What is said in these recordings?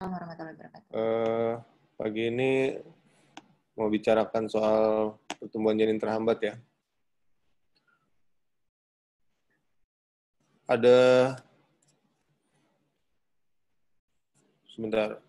warahmatullahi wabarakatuh. Pagi ini mau bicarakan soal pertumbuhan janin terhambat ya. Ada, sebentar.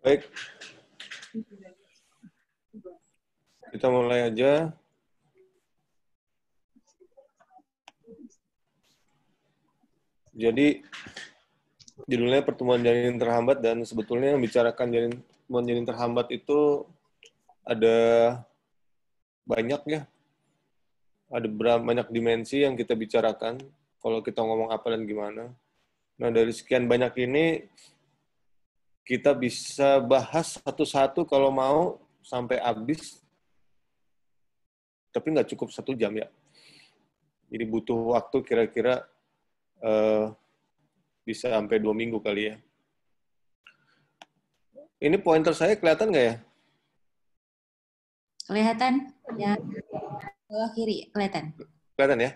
Baik, kita mulai aja. Jadi, judulnya pertumbuhan janin terhambat, dan sebetulnya yang bicarakan pertumbuhan janin terhambat itu ada banyak ya. Ada banyak dimensi yang kita bicarakan kalau kita ngomong apa dan gimana. Nah, dari sekian banyak ini, kita bisa bahas satu-satu kalau mau sampai habis, tapi nggak cukup 1 jam ya. Jadi butuh waktu kira-kira bisa sampai 2 minggu kali ya. Ini pointer saya kelihatan nggak ya? Kelihatan? Ya, bawah kiri kelihatan. Kelihatan ya?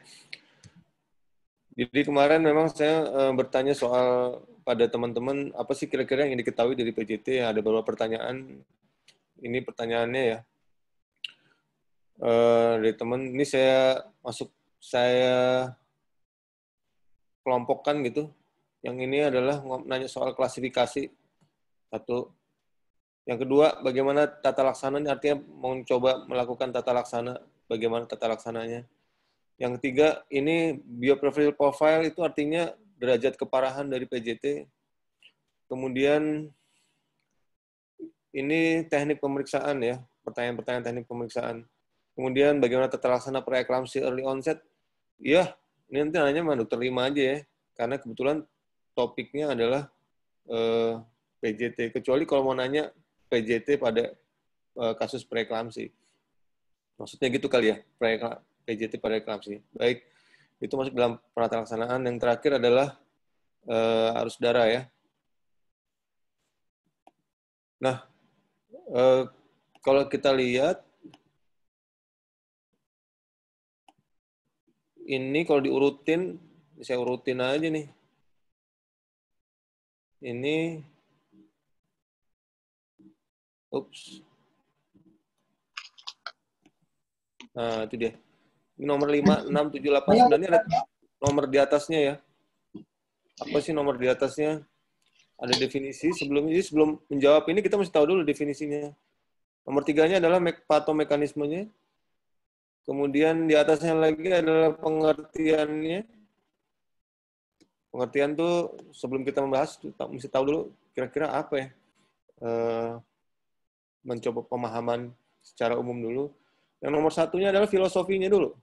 Jadi kemarin memang saya bertanya soal pada teman-teman, apa sih kira-kira yang ingin diketahui dari PJT? Ada beberapa pertanyaan. Ini pertanyaannya ya. Dari teman, ini saya kelompokkan gitu. Yang ini adalah nanya soal klasifikasi. Satu. Yang kedua, bagaimana tata laksananya, artinya mau coba melakukan tata laksana, bagaimana tata laksananya. Yang ketiga, ini bioprofil profile itu artinya derajat keparahan dari PJT. Kemudian, ini teknik pemeriksaan ya, pertanyaan-pertanyaan teknik pemeriksaan. Kemudian, bagaimana tata laksana preeklamsi early onset. Ya, ini nanti nanya sama dokter Lima aja ya, karena kebetulan topiknya adalah PJT. Kecuali kalau mau nanya PJT pada kasus preeklamsi. Maksudnya gitu kali ya, PJT pada eklamsi. Baik, itu masuk dalam penata laksanaan. Yang terakhir adalah arus darah ya. Nah, kalau kita lihat, ini kalau diurutin, saya urutin aja nih. Ini, nah itu dia. Ini nomor 5, 6, 7, 8, 9, ini ada nomor di atasnya ya. Apa sih nomor di atasnya? Ada definisi. Sebelum menjawab ini, kita mesti tahu dulu definisinya. Nomor 3-nya adalah patomekanismenya. Kemudian di atasnya lagi adalah pengertiannya. Pengertian tuh sebelum kita membahas, mesti tahu dulu kira-kira apa ya. Mencoba pemahaman secara umum dulu. Yang nomor 1-nya adalah filosofinya dulu.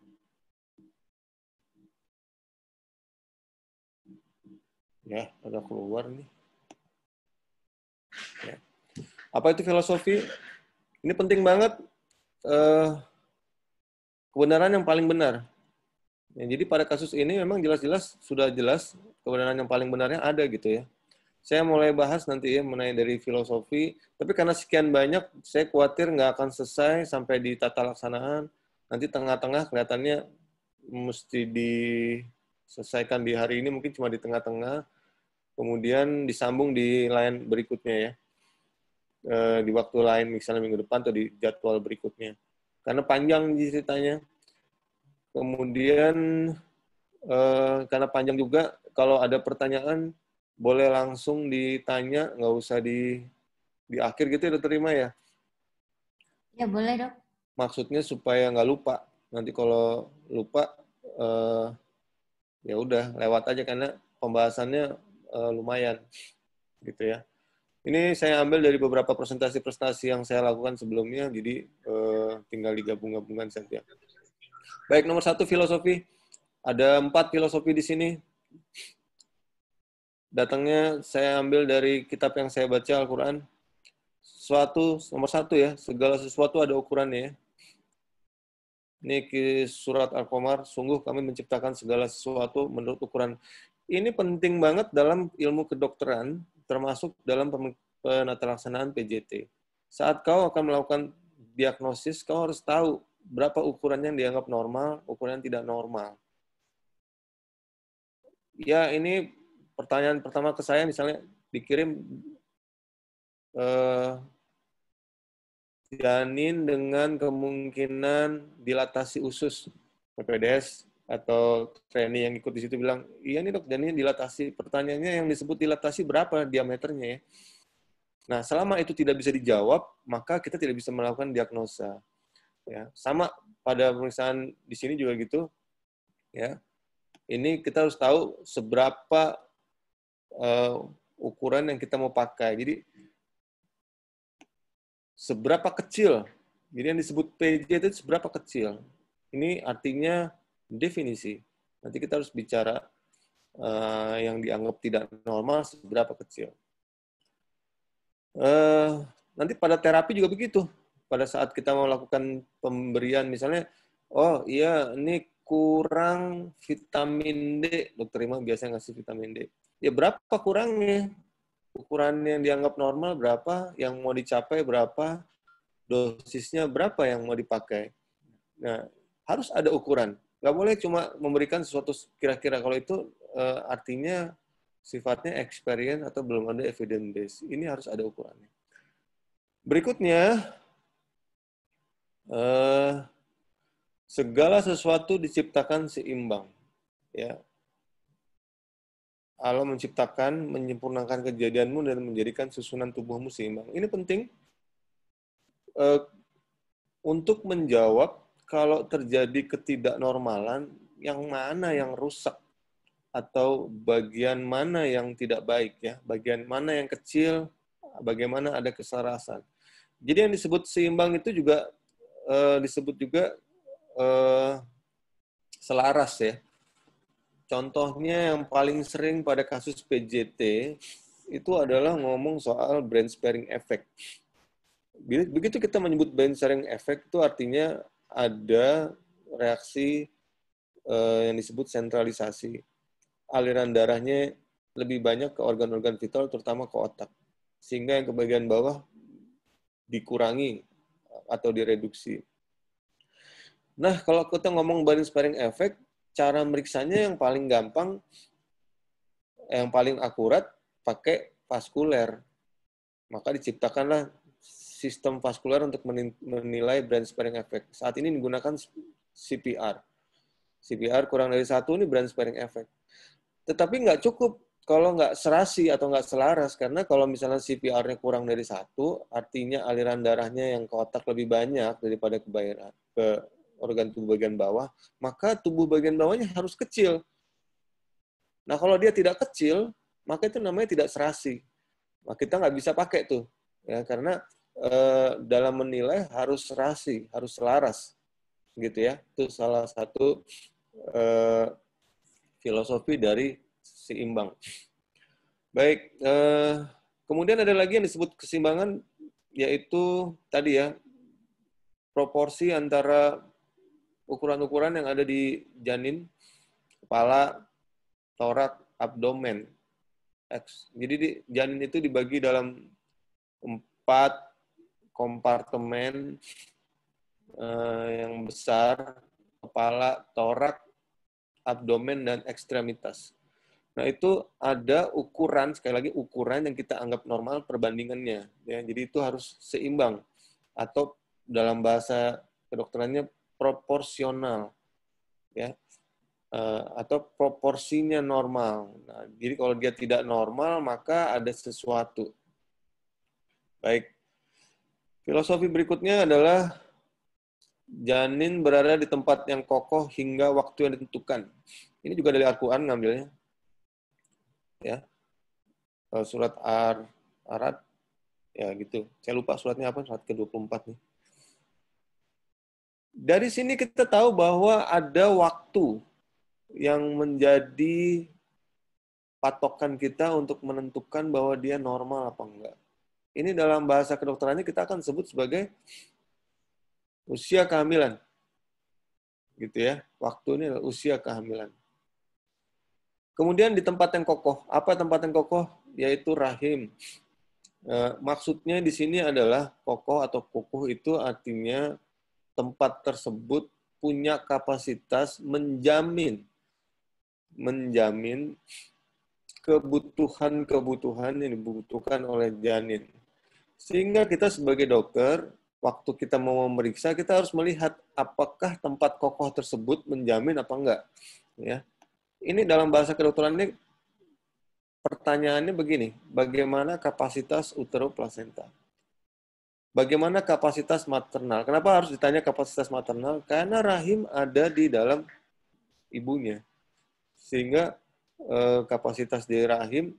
Ya, ada keluar nih. Ya. Apa itu filosofi? Ini penting banget. Kebenaran yang paling benar. Ya, jadi pada kasus ini memang jelas-jelas sudah jelas kebenaran yang paling benarnya ada gitu ya. Saya mulai bahas nanti ya mengenai dari filosofi, tapi karena sekian banyak, saya khawatir nggak akan selesai sampai di tata laksanaan. Nanti tengah-tengah kelihatannya mesti diselesaikan di hari ini, mungkin cuma di tengah-tengah, kemudian disambung di lain berikutnya ya. Di waktu lain, misalnya minggu depan atau di jadwal berikutnya. Karena panjang ceritanya. Kemudian, karena panjang juga, kalau ada pertanyaan, boleh langsung ditanya, nggak usah di akhir gitu ya, terima ya? Ya, boleh dok. Maksudnya supaya nggak lupa. Nanti kalau lupa, ya udah lewat aja, karena pembahasannya lumayan. Gitu ya. Ini saya ambil dari beberapa presentasi-presentasi yang saya lakukan sebelumnya, jadi tinggal digabung-gabungkan saja. Baik, nomor 1, filosofi. Ada 4 filosofi di sini. Datangnya saya ambil dari kitab yang saya baca, Al-Quran. Nomor 1 ya, segala sesuatu ada ukurannya ya. Ini surat Al-Qamar, sungguh kami menciptakan segala sesuatu menurut ukuran. Ini penting banget dalam ilmu kedokteran, termasuk dalam penatalaksanaan PJT. Saat kau akan melakukan diagnosis, kau harus tahu berapa ukuran yang dianggap normal, ukuran yang tidak normal. Ya, ini pertanyaan pertama ke saya, misalnya dikirim janin dengan kemungkinan dilatasi usus, PPDS atau trainee yang ikut di situ bilang, iya nih dok, janinnya dilatasi. Pertanyaannya yang disebut dilatasi berapa diameternya ya? Nah, selama itu tidak bisa dijawab, maka kita tidak bisa melakukan diagnosa. Ya, sama pada pemeriksaan di sini juga gitu. Ya, ini kita harus tahu seberapa ukuran yang kita mau pakai. Jadi seberapa kecil. Jadi yang disebut PJ itu seberapa kecil. Ini artinya definisi. Nanti kita harus bicara yang dianggap tidak normal seberapa kecil. Nanti pada terapi juga begitu. Pada saat kita mau lakukan pemberian, misalnya, oh iya ini kurang vitamin D, dokter Imam biasanya ngasih vitamin D. Ya berapa kurangnya? Ukuran yang dianggap normal berapa, yang mau dicapai berapa, dosisnya berapa yang mau dipakai. Nah, harus ada ukuran. Nggak boleh cuma memberikan sesuatu kira-kira. Kalau itu artinya sifatnya experience atau belum ada evidence base. Ini harus ada ukurannya. Berikutnya, segala sesuatu diciptakan seimbang. Ya, Allah menciptakan, menyempurnakan kejadianmu dan menjadikan susunan tubuhmu seimbang. Ini penting untuk menjawab kalau terjadi ketidaknormalan, yang mana yang rusak atau bagian mana yang tidak baik ya, bagian mana yang kecil, bagaimana ada kesalahan. Jadi yang disebut seimbang itu juga disebut juga selaras ya. Contohnya yang paling sering pada kasus PJT itu adalah ngomong soal brain sparing effect. Begitu kita menyebut brain sparing effect itu artinya ada reaksi yang disebut sentralisasi. Aliran darahnya lebih banyak ke organ-organ vital, terutama ke otak. Sehingga yang ke bagian bawah dikurangi atau direduksi. Nah, kalau kita ngomong brain sparing effect, cara meriksanya yang paling gampang, yang paling akurat, pakai vaskuler. Maka diciptakanlah sistem vaskuler untuk menilai brain sparing effect. Saat ini digunakan CPR. CPR kurang dari 1 ini brain sparing effect. Tetapi nggak cukup kalau nggak serasi atau nggak selaras, karena kalau misalnya CPR-nya kurang dari 1, artinya aliran darahnya yang ke otak lebih banyak daripada ke organ tubuh bagian bawah, maka tubuh bagian bawahnya harus kecil. Nah, kalau dia tidak kecil, maka itu namanya tidak serasi. Nah, kita nggak bisa pakai tuh, ya, karena dalam menilai harus serasi, harus selaras, gitu ya. Itu salah satu filosofi dari seimbang. Baik, kemudian ada lagi yang disebut keseimbangan, yaitu tadi ya, proporsi antara ukuran-ukuran yang ada di janin, kepala, torak, abdomen. Jadi janin itu dibagi dalam 4 kompartemen yang besar, kepala, torak, abdomen, dan ekstremitas. Nah, itu ada ukuran, sekali lagi ukuran yang kita anggap normal perbandingannya. Ya, jadi itu harus seimbang. Atau dalam bahasa kedokterannya proporsional. Ya, atau proporsinya normal. Nah, jadi kalau dia tidak normal, maka ada sesuatu. Baik. Filosofi berikutnya adalah janin berada di tempat yang kokoh hingga waktu yang ditentukan. Ini juga dari Al-Quran ngambilnya. Ya. Surat Ar-Ra'd, ya gitu. Saya lupa suratnya apa, surat ke-24 nih. Dari sini kita tahu bahwa ada waktu yang menjadi patokan kita untuk menentukan bahwa dia normal apa enggak. Ini dalam bahasa kedokterannya kita akan sebut sebagai usia kehamilan. Gitu ya. Waktu ini adalah usia kehamilan. Kemudian di tempat yang kokoh. Apa tempat yang kokoh? Yaitu rahim. Maksudnya di sini adalah kokoh atau kukuh itu artinya tempat tersebut punya kapasitas menjamin kebutuhan-kebutuhan yang dibutuhkan oleh janin. Sehingga kita sebagai dokter, waktu kita mau memeriksa, kita harus melihat apakah tempat kokoh tersebut menjamin apa enggak. Ya. Ini dalam bahasa kedokteran ini pertanyaannya begini, bagaimana kapasitas uteroplasenta? Bagaimana kapasitas maternal? Kenapa harus ditanya kapasitas maternal? Karena rahim ada di dalam ibunya. Sehingga kapasitas di rahim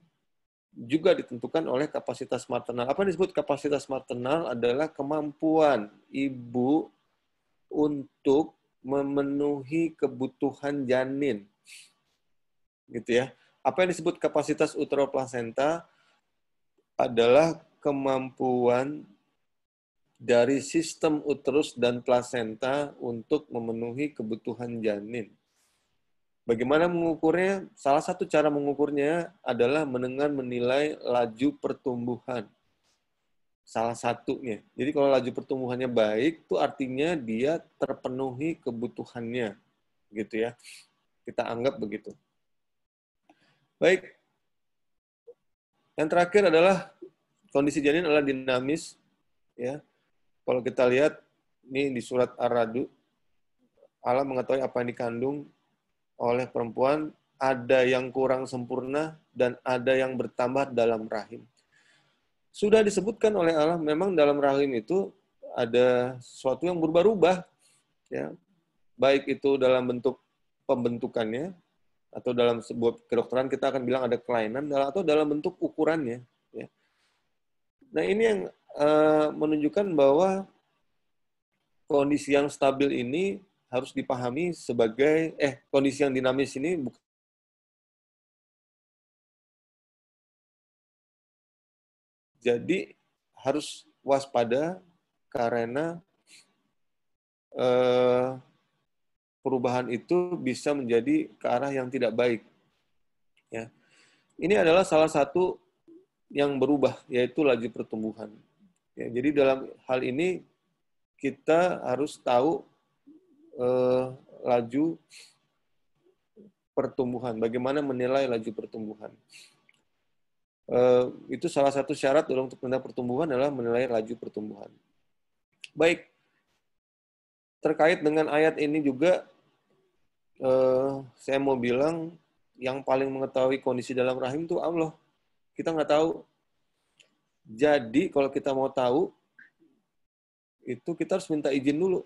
juga ditentukan oleh kapasitas maternal. Apa yang disebut kapasitas maternal adalah kemampuan ibu untuk memenuhi kebutuhan janin. Gitu ya. Apa yang disebut kapasitas uteroplasenta adalah kemampuan dari sistem uterus dan plasenta untuk memenuhi kebutuhan janin. Bagaimana mengukurnya? Salah satu cara mengukurnya adalah dengan menilai laju pertumbuhan. Salah satunya. Jadi kalau laju pertumbuhannya baik, itu artinya dia terpenuhi kebutuhannya. Gitu ya. Kita anggap begitu. Baik. Yang terakhir adalah kondisi janin adalah dinamis. Ya. Kalau kita lihat, ini di surat Ar-Ra'd, Allah mengetahui apa yang dikandung oleh perempuan, ada yang kurang sempurna dan ada yang bertambah dalam rahim. Sudah disebutkan oleh Allah, memang dalam rahim itu ada sesuatu yang berubah-ubah, ya. Baik itu dalam bentuk pembentukannya, atau dalam sebuah kedokteran kita akan bilang ada kelainan, atau dalam bentuk ukurannya. Ya. Nah ini yang menunjukkan bahwa kondisi yang stabil ini harus dipahami sebagai, kondisi yang dinamis ini bukan. Jadi harus waspada karena perubahan itu bisa menjadi ke arah yang tidak baik. Ya. Ini adalah salah satu yang berubah, yaitu laju pertumbuhan. Ya, jadi dalam hal ini kita harus tahu laju pertumbuhan, bagaimana menilai laju pertumbuhan. Itu salah satu syarat untuk menilai pertumbuhan adalah menilai laju pertumbuhan. Baik, terkait dengan ayat ini juga, saya mau bilang yang paling mengetahui kondisi dalam rahim itu Allah. Kita nggak tahu. Jadi kalau kita mau tahu, itu kita harus minta izin dulu.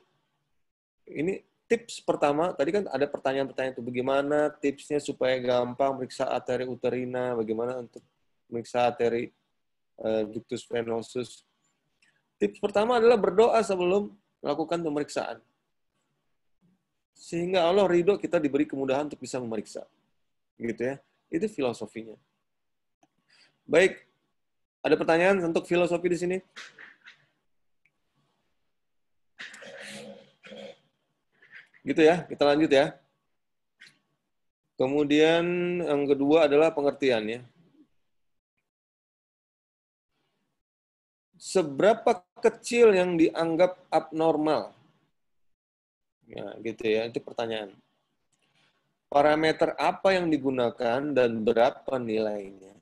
Ini tips pertama, tadi kan ada pertanyaan-pertanyaan itu, bagaimana tipsnya supaya gampang meriksa arteri uterina, bagaimana untuk meriksa arteri ductus venosus. Tips pertama adalah berdoa sebelum melakukan pemeriksaan. Sehingga Allah ridho kita diberi kemudahan untuk bisa memeriksa. Gitu ya. Itu filosofinya. Baik, ada pertanyaan untuk filosofi di sini? Gitu ya, kita lanjut ya. Kemudian yang kedua adalah pengertiannya. Seberapa kecil yang dianggap abnormal? Ya, gitu ya, itu pertanyaan. Parameter apa yang digunakan dan berapa nilainya?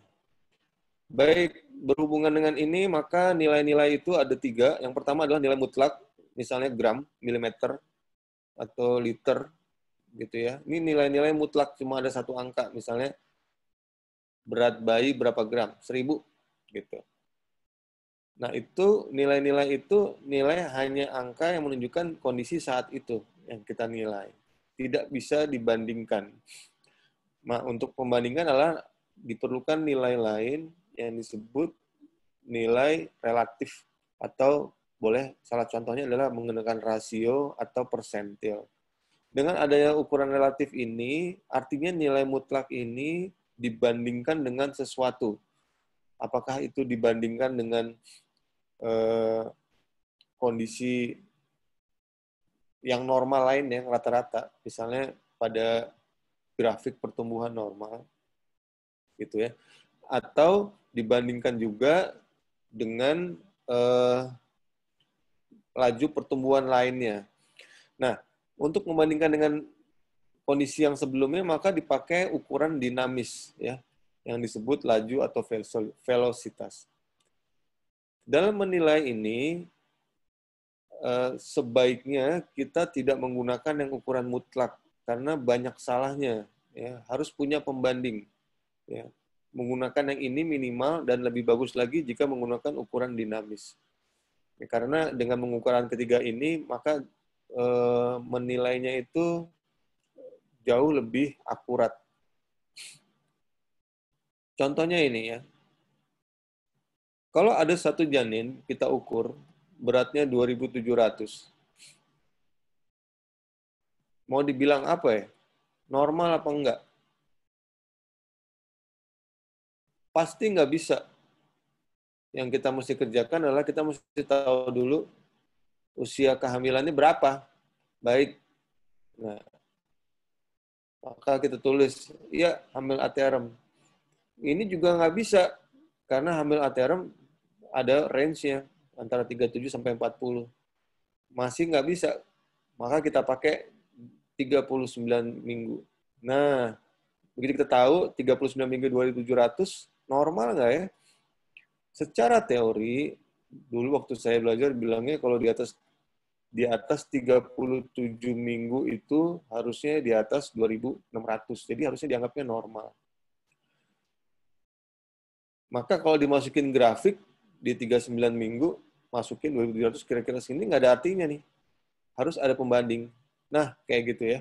Baik, berhubungan dengan ini, maka nilai-nilai itu ada 3. Yang pertama adalah nilai mutlak, misalnya gram, milimeter, atau liter, gitu ya. Ini nilai-nilai mutlak, cuma ada satu angka, misalnya berat bayi berapa gram, 1000, gitu. Nah, itu nilai-nilai itu nilai hanya angka yang menunjukkan kondisi saat itu yang kita nilai. Tidak bisa dibandingkan. Nah, untuk pembandingan adalah diperlukan nilai lain yang disebut nilai relatif, atau boleh salah contohnya adalah menggunakan rasio atau persentil. Dengan adanya ukuran relatif ini, artinya nilai mutlak ini dibandingkan dengan sesuatu. Apakah itu dibandingkan dengan kondisi yang normal lain yang rata-rata, misalnya pada grafik pertumbuhan normal, gitu ya, atau dibandingkan juga dengan laju pertumbuhan lainnya. Nah, untuk membandingkan dengan kondisi yang sebelumnya, maka dipakai ukuran dinamis, ya, yang disebut laju atau velositas. Dalam menilai ini, sebaiknya kita tidak menggunakan yang ukuran mutlak karena banyak salahnya. Ya, harus punya pembanding. Ya, menggunakan yang ini minimal dan lebih bagus lagi jika menggunakan ukuran dinamis. Ya, karena dengan mengukuran ketiga ini, maka menilainya itu jauh lebih akurat. Contohnya ini ya, kalau ada satu janin kita ukur beratnya 2.700, mau dibilang apa ya? Normal apa enggak? Pasti nggak bisa. Yang kita mesti kerjakan adalah kita mesti tahu dulu usia kehamilannya berapa. Baik. Nah, maka kita tulis, iya hamil aterem. Ini juga nggak bisa, karena hamil aterem ada range-nya, antara 37 sampai 40. Masih nggak bisa, maka kita pakai 39 minggu. Nah, begitu kita tahu 39 minggu 2.700, normal nggak ya? Secara teori, dulu waktu saya belajar bilangnya kalau di atas 37 minggu itu harusnya di atas 2.600. Jadi harusnya dianggapnya normal. Maka kalau dimasukin grafik di 39 minggu, masukin 2.700 kira-kira sini, nggak ada artinya nih. Harus ada pembanding. Nah, kayak gitu ya.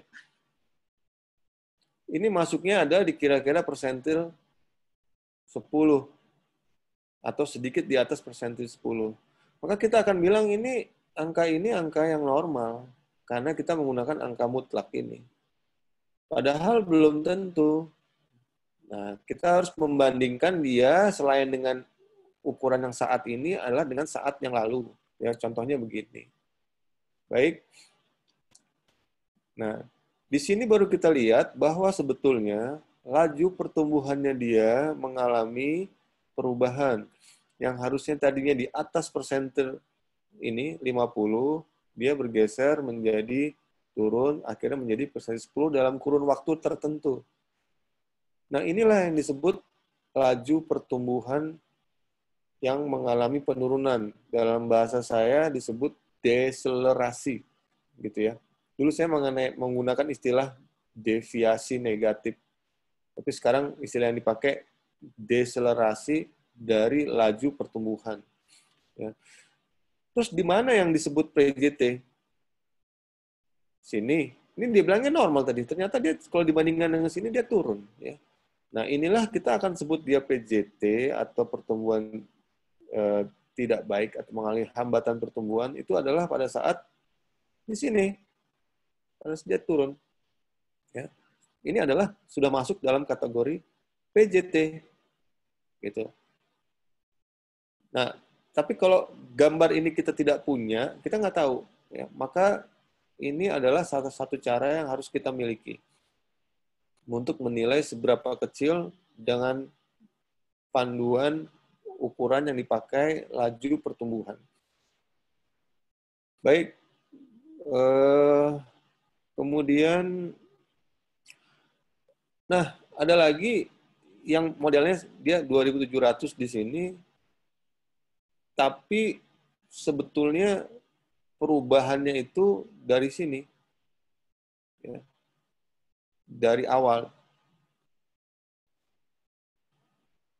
Ini masuknya ada di kira-kira persentil 10 atau sedikit di atas persentil 10. Maka kita akan bilang ini angka yang normal karena kita menggunakan angka mutlak ini. Padahal belum tentu. Nah, kita harus membandingkan dia selain dengan ukuran yang saat ini adalah dengan saat yang lalu. Ya, contohnya begini. Baik. Nah, di sini baru kita lihat bahwa sebetulnya laju pertumbuhannya dia mengalami perubahan yang harusnya tadinya di atas persentil ini 50, dia bergeser menjadi turun, akhirnya menjadi persentil 10 dalam kurun waktu tertentu. Nah, inilah yang disebut laju pertumbuhan yang mengalami penurunan. Dalam bahasa saya disebut deselerasi, gitu ya. Dulu saya menggunakan istilah deviasi negatif. Tapi sekarang istilah yang dipakai deselerasi dari laju pertumbuhan. Ya. Terus di mana yang disebut PJT? Sini. Ini dia bilangnya normal tadi. Ternyata dia kalau dibandingkan dengan sini dia turun. Ya. Nah, inilah kita akan sebut dia PJT atau pertumbuhan tidak baik atau mengalami hambatan pertumbuhan. Itu adalah pada saat di sini. Pada saat dia turun. Ya. Ini adalah sudah masuk dalam kategori PJT. Gitu. Nah, tapi kalau gambar ini kita tidak punya, kita nggak tahu. Ya. Maka ini adalah salah satu cara yang harus kita miliki untuk menilai seberapa kecil dengan panduan ukuran yang dipakai laju pertumbuhan. Baik, kemudian, nah ada lagi yang modelnya dia 2.700 di sini, tapi sebetulnya perubahannya itu dari sini, ya, dari awal.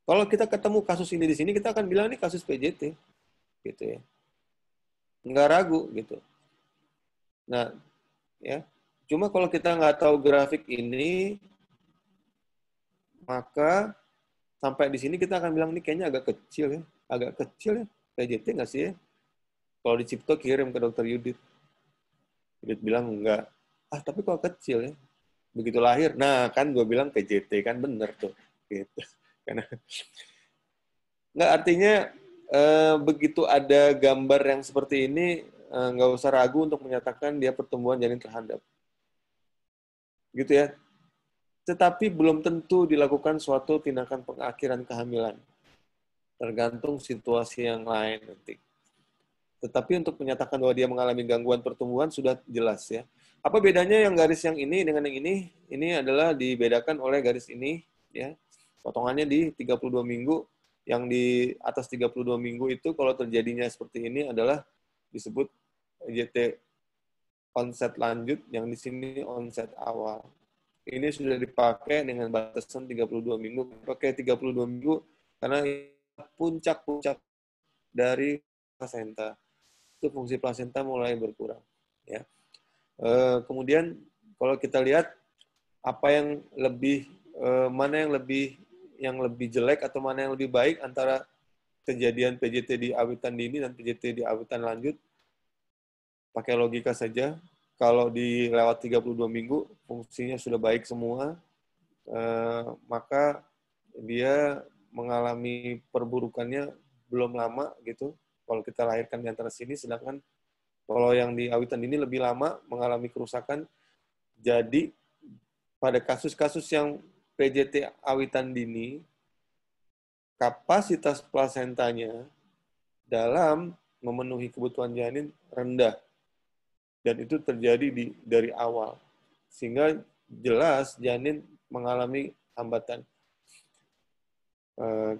Kalau kita ketemu kasus ini di sini, kita akan bilang ini kasus PJT, gitu ya, nggak ragu, gitu. Nah, ya, cuma kalau kita nggak tahu grafik ini, maka sampai di sini kita akan bilang ini kayaknya agak kecil ya, PJT nggak sih ya? Kalau di Cipto kirim ke dokter Yudit bilang enggak. Tapi kok kecil ya? Begitu lahir, nah kan gue bilang PJT kan bener tuh, gitu. Karena nggak, artinya begitu ada gambar yang seperti ini, nggak usah ragu untuk menyatakan dia pertumbuhan janin terhambat, gitu ya. Tetapi belum tentu dilakukan suatu tindakan pengakhiran kehamilan, tergantung situasi yang lain nanti. Tetapi untuk menyatakan bahwa dia mengalami gangguan pertumbuhan sudah jelas ya. Apa bedanya yang garis yang ini dengan yang ini? Ini adalah dibedakan oleh garis ini ya. Potongannya di 32 minggu. Yang di atas 32 minggu itu kalau terjadinya seperti ini adalah disebut PJT onset lanjut, yang di sini onset awal. Ini sudah dipakai dengan batasan 32 minggu. Pakai 32 minggu karena puncak-puncak dari plasenta. Itu fungsi plasenta mulai berkurang. Ya. Kemudian kalau kita lihat apa yang lebih, mana yang lebih jelek atau mana yang lebih baik antara kejadian PJT di awitan dini dan PJT di awitan lanjut, pakai logika saja. Kalau di lewat 32 minggu fungsinya sudah baik semua, maka dia mengalami perburukannya belum lama gitu. Kalau kita lahirkan di antara sini, sedangkan kalau yang di awitan dini lebih lama mengalami kerusakan. Jadi pada kasus-kasus yang PJT awitan dini, kapasitas plasentanya dalam memenuhi kebutuhan janin rendah. Dan itu terjadi dari awal. Sehingga jelas janin mengalami hambatan.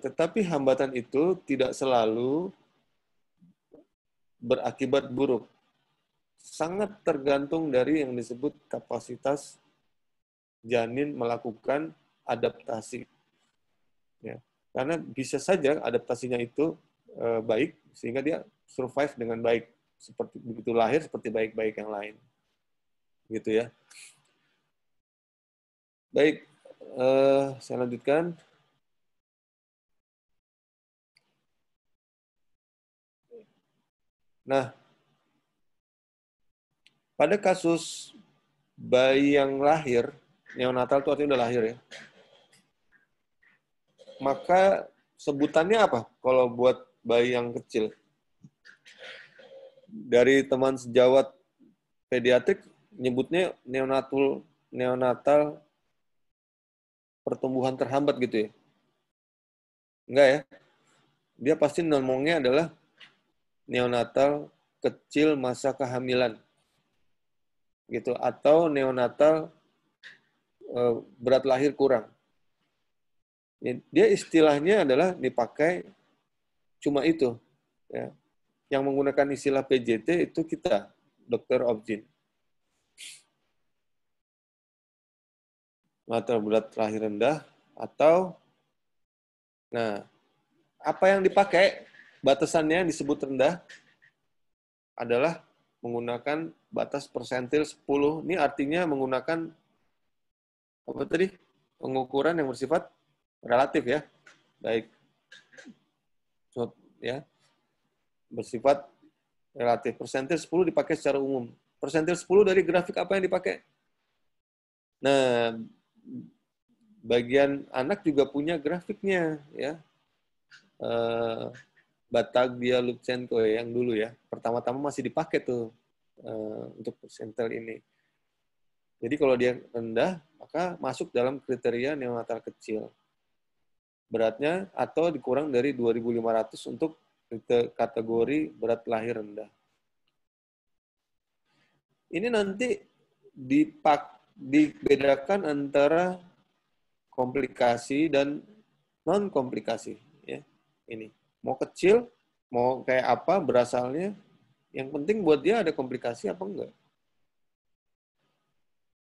Tetapi hambatan itu tidak selalu berakibat buruk. Sangat tergantung dari yang disebut kapasitas janin melakukan adaptasi. Ya. Karena bisa saja adaptasinya itu baik, sehingga dia survive dengan baik. Seperti begitu lahir, seperti baik-baik yang lain. Gitu ya. Baik, saya lanjutkan. Nah, pada kasus bayi yang lahir, neonatal itu artinya udah lahir ya, maka sebutannya apa kalau buat bayi yang kecil? Dari teman sejawat pediatrik nyebutnya neonatal pertumbuhan terhambat gitu ya? Enggak ya? Dia pasti ngomongnya adalah neonatal kecil masa kehamilan. Gitu, atau neonatal berat lahir kurang. Dia istilahnya adalah dipakai cuma itu. Ya. Yang menggunakan istilah PJT itu kita, dokter obgyn. Atau berat lahir rendah, atau, nah, apa yang dipakai, batasannya yang disebut rendah, adalah menggunakan batas persentil 10. Ini artinya menggunakan, apa tadi, pengukuran yang bersifat relatif ya. Baik. So, ya. Bersifat relatif. Persentil 10 dipakai secara umum. Persentil 10 dari grafik apa yang dipakai? Nah, bagian anak juga punya grafiknya ya. Batavia Lutsenko yang dulu ya. Pertama-tama masih dipakai tuh untuk persentil ini. Jadi kalau dia rendah, maka masuk dalam kriteria neonatal kecil. Beratnya atau dikurang dari 2.500 untuk kategori berat lahir rendah. Ini nanti dibedakan antara komplikasi dan non komplikasi ya. Ini mau kecil, mau kayak apa berasalnya, yang penting buat dia ada komplikasi apa enggak.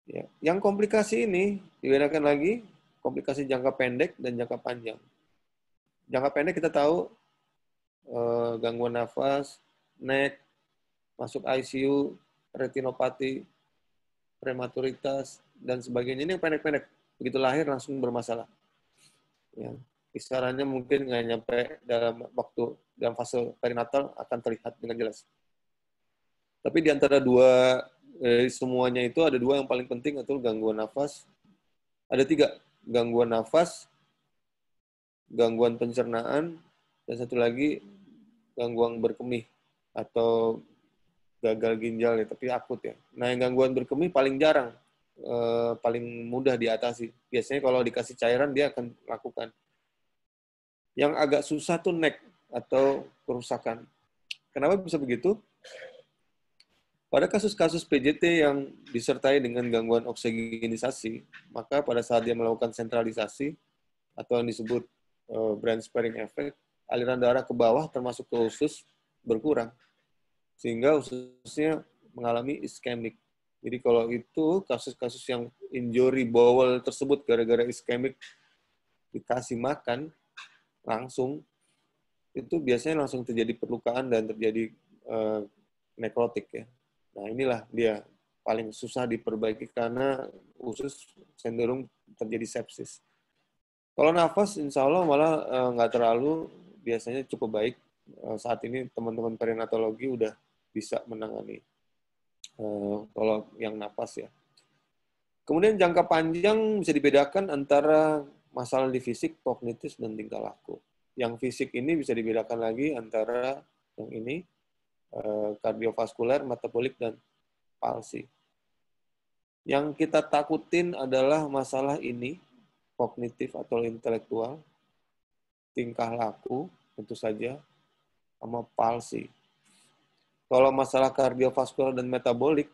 Ya, yang komplikasi ini dibedakan lagi komplikasi jangka pendek dan jangka panjang. Jangka pendek kita tahu gangguan nafas, NEC, masuk ICU, retinopati, prematuritas, dan sebagainya. Ini yang pendek-pendek. Begitu lahir langsung bermasalah. Ya, kisarannya mungkin nggak nyampe dalam fase perinatal akan terlihat dengan jelas. Tapi di antara dua semuanya itu ada 2 yang paling penting, atau gangguan nafas. Ada 3, gangguan nafas, gangguan pencernaan, dan satu lagi gangguan berkemih atau gagal ginjal ya, tapi akut ya. Nah, yang gangguan berkemih paling jarang, paling mudah diatasi. Biasanya kalau dikasih cairan dia akan lakukan. Yang agak susah tuh neck atau kerusakan. Kenapa bisa begitu? Pada kasus-kasus PJT yang disertai dengan gangguan oksigenisasi, maka pada saat dia melakukan sentralisasi atau yang disebut brain sparing effect, aliran darah ke bawah termasuk ke usus berkurang, sehingga ususnya mengalami iskemik. Jadi kalau itu kasus-kasus yang injury bowel tersebut gara-gara iskemik dikasih makan langsung, itu biasanya langsung terjadi perlukaan dan terjadi nekrotik ya. Nah, inilah dia paling susah diperbaiki karena usus cenderung terjadi sepsis. Kalau nafas, insya Allah malah nggak terlalu, biasanya cukup baik. Saat ini teman-teman perinatologi udah bisa menangani kalau yang nafas ya. Kemudian jangka panjang bisa dibedakan antara masalah di fisik, kognitif, dan tingkah laku. Yang fisik ini bisa dibedakan lagi antara yang ini, kardiovaskuler, metabolik, dan palsi. Yang kita takutin adalah masalah ini, kognitif atau intelektual, tingkah laku, tentu saja, sama palsi. Kalau masalah kardiovaskuler dan metabolik,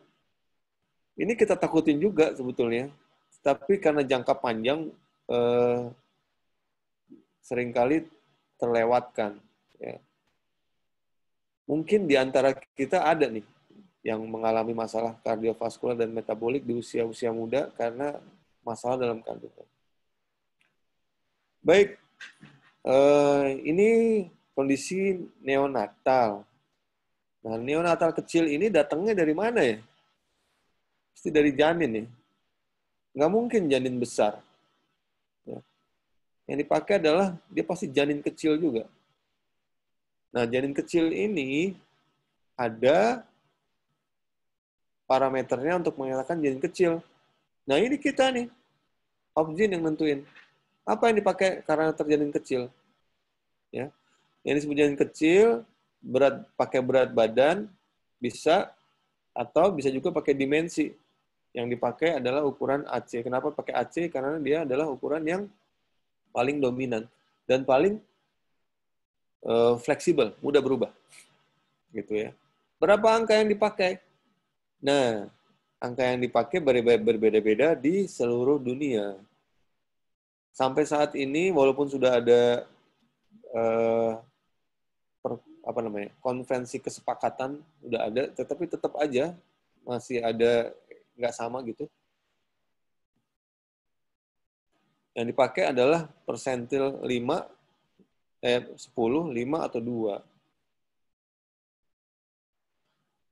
ini kita takutin juga sebetulnya, tapi karena jangka panjang seringkali terlewatkan. Ya. Mungkin di antara kita ada nih yang mengalami masalah kardiovaskuler dan metabolik di usia-usia muda karena masalah dalam kandungan. Baik, ini kondisi neonatal. Nah, neonatal kecil ini datangnya dari mana ya? Pasti dari janin ya. Nggak mungkin janin besar. Ya. Yang dipakai adalah, dia pasti janin kecil juga. Nah, janin kecil ini ada parameternya untuk menyatakan janin kecil. Nah, ini kita nih, Opgene yang nentuin. Apa yang dipakai karena terjanin kecil? Ya. Yang disebut janin kecil, pakai berat badan, bisa, atau bisa juga pakai dimensi. Yang dipakai adalah ukuran AC. Kenapa pakai AC? Karena dia adalah ukuran yang paling dominan dan paling fleksibel, mudah berubah. Gitu ya. Berapa angka yang dipakai? Nah, angka yang dipakai berbeda-beda di seluruh dunia. Sampai saat ini, walaupun sudah ada konvensi kesepakatan, udah ada, tetapi tetap aja masih ada nggak sama gitu. Yang dipakai adalah persentil 5, 10, 5, atau 2.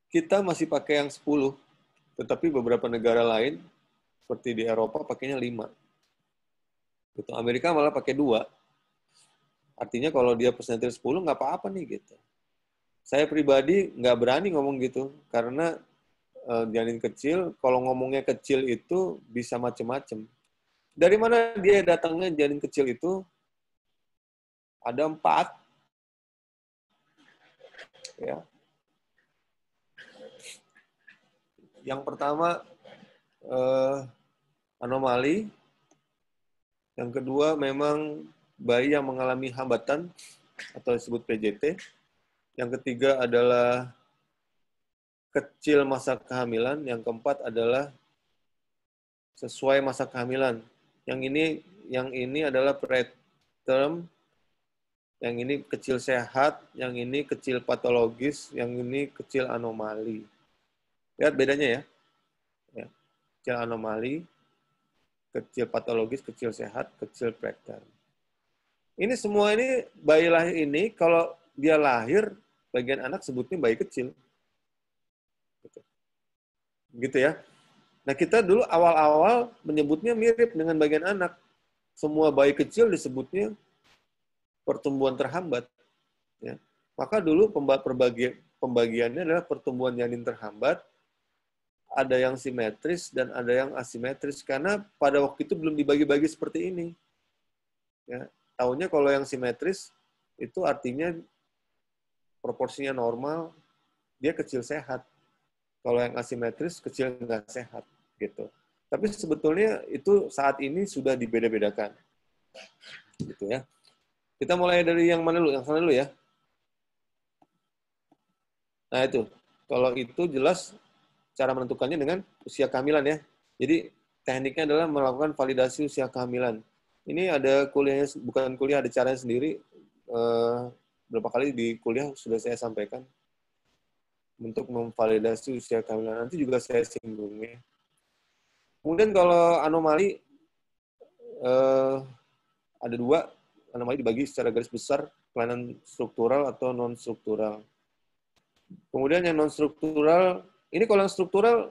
Kita masih pakai yang 10, tetapi beberapa negara lain, seperti di Eropa, pakainya 5. Gitu. Amerika malah pakai 2. Artinya kalau dia persentil 10, nggak apa-apa nih gitu. Saya pribadi nggak berani ngomong gitu, karena janin kecil, kalau ngomongnya kecil itu bisa macam-macam. Dari mana dia datangnya janin kecil itu? Ada 4. Ya. Yang pertama, anomali. Yang kedua, memang bayi yang mengalami hambatan atau disebut PJT. Yang ketiga adalah kecil masa kehamilan. Yang keempat adalah sesuai masa kehamilan. Yang ini adalah preterm, yang ini kecil sehat, yang ini kecil patologis, yang ini kecil anomali. Lihat bedanya ya. Kecil anomali, kecil patologis, kecil sehat, kecil preterm. Ini semua ini, bayi lahir ini, kalau dia lahir, bagian anak sebutnya bayi kecil. Gitu ya. Nah, kita dulu awal-awal menyebutnya mirip dengan bagian anak. Semua bayi kecil disebutnya pertumbuhan terhambat. Ya. Maka dulu pembagiannya adalah pertumbuhan janin terhambat ada yang simetris dan ada yang asimetris karena pada waktu itu belum dibagi-bagi seperti ini. Ya, taunya kalau yang simetris itu artinya proporsinya normal, dia kecil sehat. Kalau yang asimetris kecil nggak sehat gitu. Tapi sebetulnya itu saat ini sudah dibeda-bedakan. Gitu ya. Kita mulai dari yang mana dulu? Yang sana dulu ya. Nah itu, kalau itu jelas cara menentukannya dengan usia kehamilan ya. Jadi tekniknya adalah melakukan validasi usia kehamilan. Ini ada kuliahnya, bukan kuliah, ada caranya sendiri. Berapa kali di kuliah sudah saya sampaikan untuk memvalidasi usia kehamilan. Nanti juga saya singgung ya. Kemudian kalau anomali, ada dua, anomali dibagi secara garis besar, kelainan struktural atau non-struktural. Kemudian yang non-struktural, ini kalau yang struktural,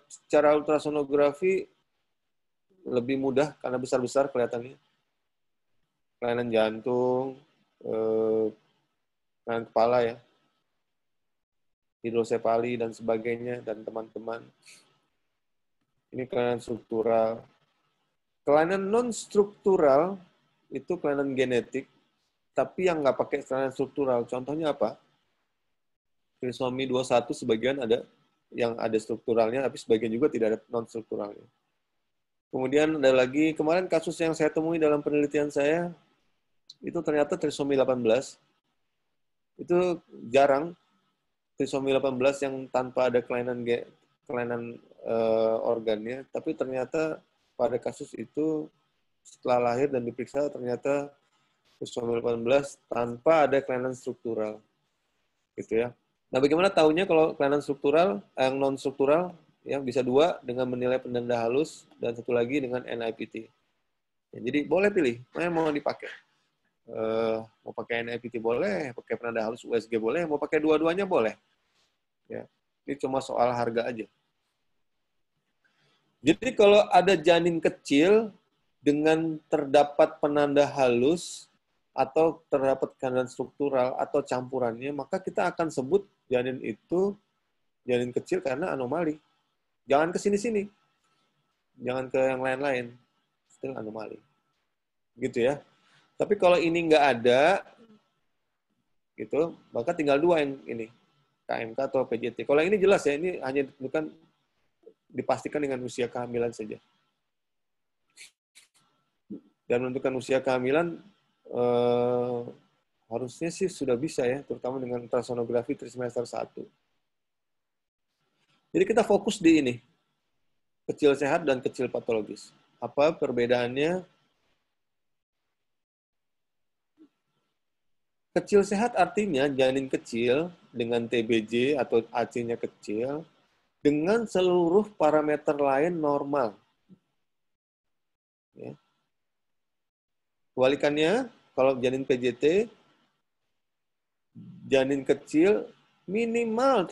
secara ultrasonografi lebih mudah karena besar-besar kelihatannya. Kelainan jantung, kelainan kepala ya, hidrosefali dan sebagainya, dan teman-teman. Ini kelainan struktural. Kelainan non-struktural itu kelainan genetik, tapi yang nggak pakai kelainan struktural. Contohnya apa? Trisomi 21 sebagian ada yang ada strukturalnya, tapi sebagian juga tidak ada non-strukturalnya. Kemudian ada lagi, kemarin kasus yang saya temui dalam penelitian saya, itu ternyata trisomi 18. Itu jarang, trisomi 18 yang tanpa ada kelainan organnya, tapi ternyata pada kasus itu setelah lahir dan diperiksa ternyata trisomi 18 tanpa ada kelainan struktural. Gitu ya. Nah, bagaimana tahunya kalau kelainan struktural, yang non-struktural, ya bisa dua dengan menilai penanda halus dan satu lagi dengan NIPT. Ya, jadi boleh pilih, mana mau dipakai. Mau pakai NIPT boleh, pakai penanda halus USG boleh, mau pakai dua-duanya boleh. Ya, ini cuma soal harga aja. Jadi kalau ada janin kecil dengan terdapat penanda halus atau terdapat kelainan struktural atau campurannya, maka kita akan sebut janin itu janin kecil karena anomali. Jangan ke sini-sini. Jangan ke yang lain-lain. Still anomali. Gitu ya. Tapi kalau ini nggak ada, gitu, maka tinggal dua yang ini. KMK atau PJT. Kalau yang ini jelas ya, ini hanya bukan dipastikan dengan usia kehamilan saja. Dan menentukan usia kehamilan, harusnya sih sudah bisa ya, terutama dengan ultrasonografi trimester 1. Jadi kita fokus di ini, kecil sehat dan kecil patologis. Apa perbedaannya? Kecil sehat artinya janin kecil dengan TBJ atau AC-nya kecil dengan seluruh parameter lain normal. Ya. Kebalikannya, kalau janin PJT, janin kecil minimal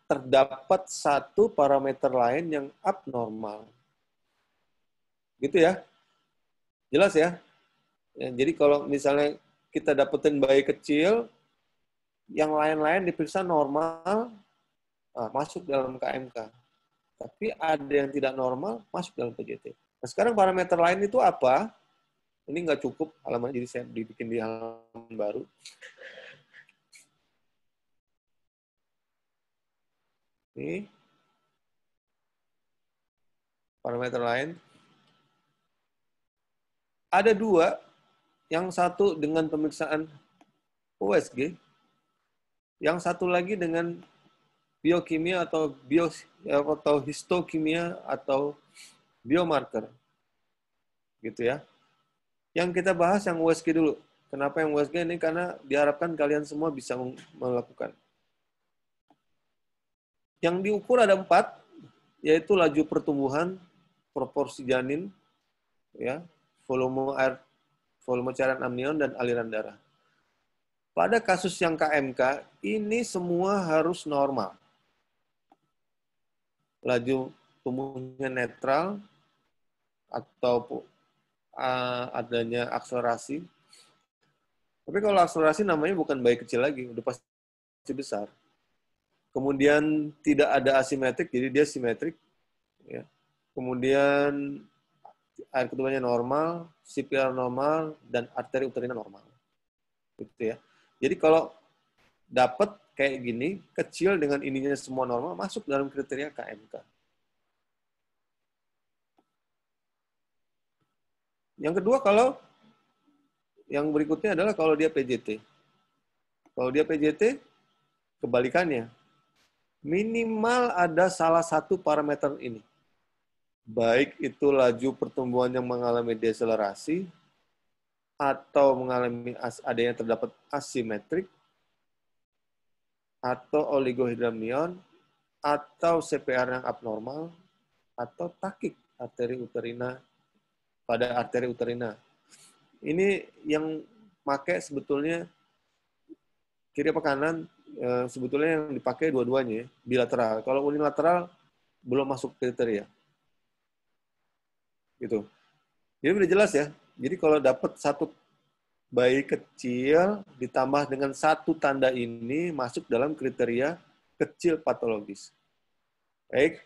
terdapat satu parameter lain yang abnormal. Gitu ya. Jelas ya? Ya, jadi kalau misalnya kita dapetin bayi kecil, yang lain-lain diperiksa normal, masuk dalam KMK. Tapi ada yang tidak normal, masuk dalam PJT. Nah, sekarang parameter lain itu apa? Ini nggak cukup halaman, jadi saya dibikin di halaman baru. Ini parameter lain. Ada dua, yang satu dengan pemeriksaan USG, yang satu lagi dengan biokimia atau histokimia atau biomarker. Gitu ya. Yang kita bahas yang USG dulu. Kenapa yang USG ini? Karena diharapkan kalian semua bisa melakukan. Yang diukur ada 4, yaitu laju pertumbuhan, proporsi janin, ya, volume cairan amnion, dan aliran darah. Pada kasus yang KMK, ini semua harus normal. Laju tumbuhnya netral, atau adanya akselerasi. Tapi kalau akselerasi namanya bukan bayi kecil lagi, udah pasti besar. kemudian tidak ada asimetrik, jadi dia simetrik. Ya. Kemudian air ketubannya normal, CPR normal, dan arteri uterina normal. Gitu ya. Jadi kalau dapat kayak gini, kecil dengan ininya semua normal, masuk dalam kriteria KMK. Yang kedua, kalau yang berikutnya adalah kalau dia PJT. Kalau dia PJT, kebalikannya. Minimal ada salah satu parameter ini. Baik itu laju pertumbuhan yang mengalami deselerasi, atau mengalami adanya terdapat asimetrik, atau oligohidramnion, atau CPR yang abnormal, atau takik arteri uterina pada arteri uterina. Ini yang pakai sebetulnya kiri apa kanan, sebetulnya yang dipakai dua-duanya, bilateral. Kalau unilateral belum masuk kriteria. Gitu. Jadi udah jelas ya. Jadi kalau dapat satu bayi kecil ditambah dengan satu tanda ini masuk dalam kriteria kecil patologis. Baik.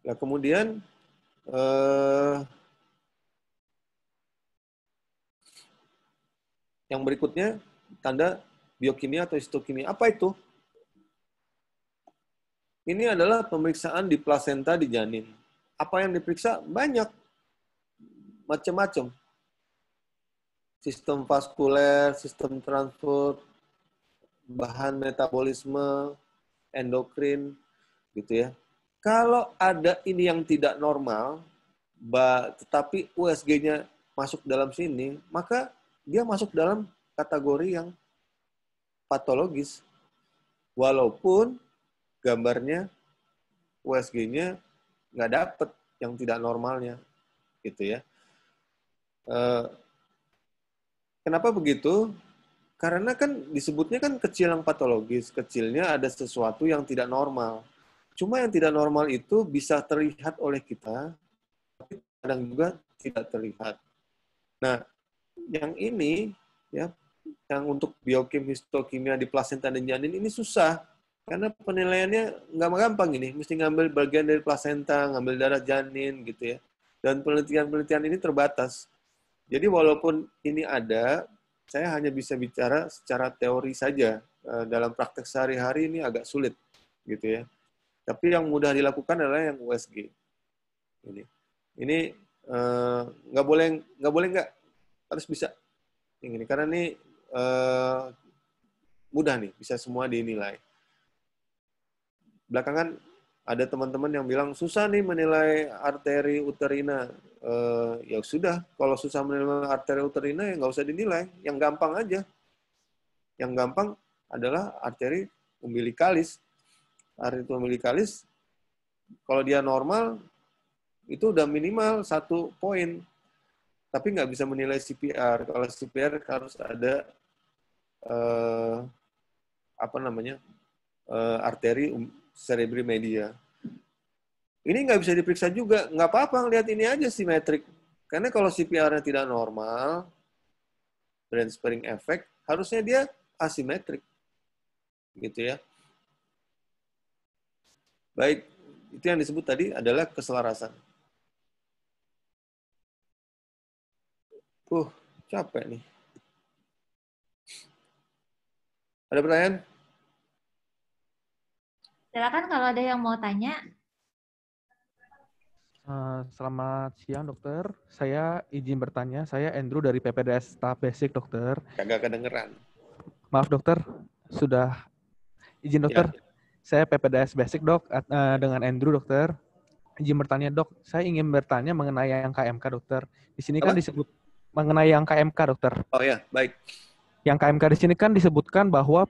Nah, kemudian yang berikutnya tanda biokimia atau histokimia. Apa itu? Ini adalah pemeriksaan di plasenta di janin. Apa yang diperiksa? Banyak. Macam-macam. Sistem vaskuler, sistem transport, bahan metabolisme, endokrin, gitu ya. Kalau ada ini yang tidak normal, tetapi USG-nya masuk dalam sini, maka dia masuk dalam kategori yang patologis. Walaupun gambarnya USG-nya nggak dapet yang tidak normalnya, gitu ya. Kenapa begitu? Karena kan disebutnya kan kecil yang patologis, kecilnya ada sesuatu yang tidak normal. Cuma yang tidak normal itu bisa terlihat oleh kita, tapi kadang juga tidak terlihat. Nah, yang ini ya, yang untuk biokim histokimia di plasenta dan janin ini susah. Karena penilaiannya nggak gampang ini, mesti ngambil bagian dari plasenta, ngambil darah janin gitu ya. Dan penelitian-penelitian ini terbatas. Jadi walaupun ini ada, saya hanya bisa bicara secara teori saja. Dalam praktek sehari-hari ini agak sulit, gitu ya. Tapi yang mudah dilakukan adalah yang USG. Ini nggak boleh nggak, harus bisa. Yang ini karena ini mudah nih, bisa semua dinilai. Belakangan ada teman-teman yang bilang susah nih menilai arteri uterina. Ya sudah, kalau susah menilai arteri uterina ya nggak usah dinilai, yang gampang aja. Yang gampang adalah arteri umbilikalis. Arteri umbilikalis, kalau dia normal, itu udah minimal 1 poin. Tapi nggak bisa menilai CPR. Kalau CPR harus ada arteri cerebri media. Ini nggak bisa diperiksa juga. Nggak apa-apa, lihat ini aja simetrik. Karena kalau CPR-nya tidak normal, brain sparing effect, harusnya dia asimetrik. Gitu ya. Baik, itu yang disebut tadi adalah keselarasan. Capek nih. Ada pertanyaan? Silakan kalau ada yang mau tanya. Selamat siang, dokter. Saya izin bertanya. Saya Andrew dari PPDS Staff Basic, dokter. Kagak kedengeran. Maaf, dokter. Sudah izin, dokter. Ya. Saya PPDS Basic, dok, dengan Andrew, dokter. Izin bertanya, dok. Saya ingin bertanya mengenai yang KMK, dokter. Di sini kan disebut mengenai yang KMK, dokter. Oh ya, baik. Yang KMK di sini kan disebutkan bahwa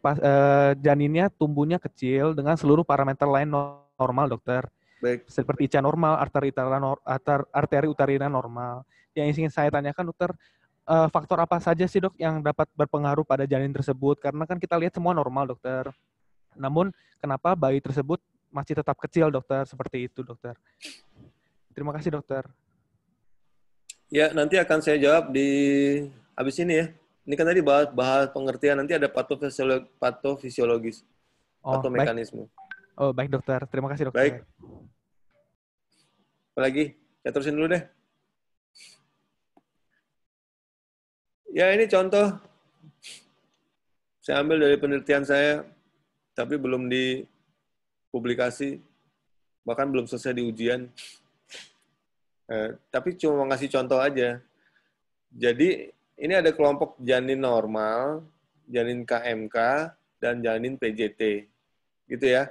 janinnya tumbuhnya kecil dengan seluruh parameter lain normal, dokter. Baik. Seperti ICA normal, arteri uterina normal. Yang ingin saya tanyakan, dokter, faktor apa saja sih, dok, yang dapat berpengaruh pada janin tersebut? Karena kan kita lihat semua normal, dokter. Namun, kenapa bayi tersebut masih tetap kecil, dokter? Seperti itu, dokter. Terima kasih, dokter. Ya, nanti akan saya jawab di habis ini ya. Ini kan tadi bahas pengertian, nanti ada patofisiologis, Oh, baik. patomekanisme. Oh, baik dokter. Terima kasih dokter. Baik. Apalagi? Saya terusin dulu deh. Ya, ini contoh. Saya ambil dari penelitian saya, tapi belum dipublikasi, bahkan belum selesai di ujian. Tapi cuma ngasih contoh aja. Jadi, ini ada kelompok janin normal, janin KMK, dan janin PJT. Gitu ya.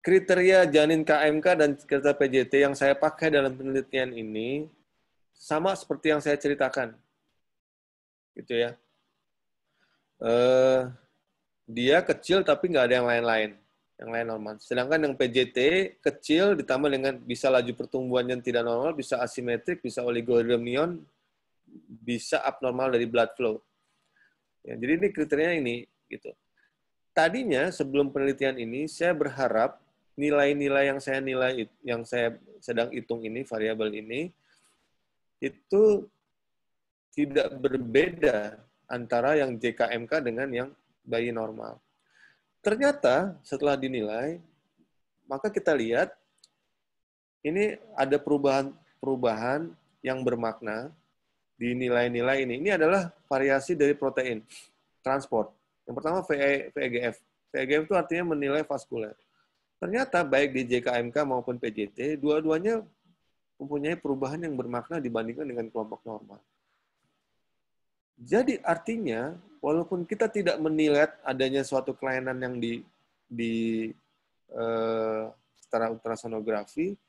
Kriteria janin KMK dan kriteria PJT yang saya pakai dalam penelitian ini sama seperti yang saya ceritakan. Gitu ya. Dia kecil tapi nggak ada yang lain-lain. Yang lain normal. Sedangkan yang PJT kecil ditambah dengan bisa laju pertumbuhan yang tidak normal, bisa asimetrik, bisa oligodendron, bisa abnormal dari blood flow. Ya, jadi ini kriterianya ini gitu. Tadinya sebelum penelitian ini saya berharap nilai-nilai yang saya sedang hitung ini, variabel ini itu tidak berbeda antara yang JKMK dengan yang bayi normal. Ternyata setelah dinilai, maka kita lihat ini ada perubahan yang bermakna di nilai-nilai ini. Ini adalah variasi dari protein transport. Yang pertama VEGF. VEGF itu artinya menilai vaskuler. Ternyata baik di JKMK maupun PJT, dua-duanya mempunyai perubahan yang bermakna dibandingkan dengan kelompok normal. Jadi artinya, walaupun kita tidak menilai adanya suatu kelainan yang secara ultrasonografi,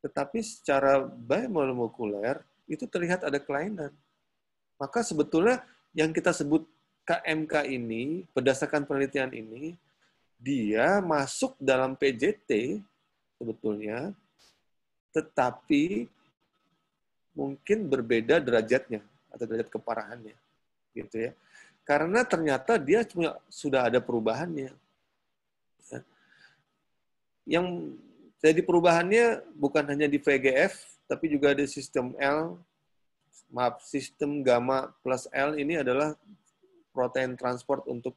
tetapi secara biomolekuler itu terlihat ada kelainan. Maka sebetulnya yang kita sebut KMK ini, berdasarkan penelitian ini, dia masuk dalam PJT sebetulnya, tetapi mungkin berbeda derajatnya atau derajat keparahannya, gitu ya. Karena ternyata dia sudah ada perubahannya. Ya. Yang jadi perubahannya bukan hanya di VEGF, tapi juga ada sistem sistem gamma plus L ini adalah protein transport untuk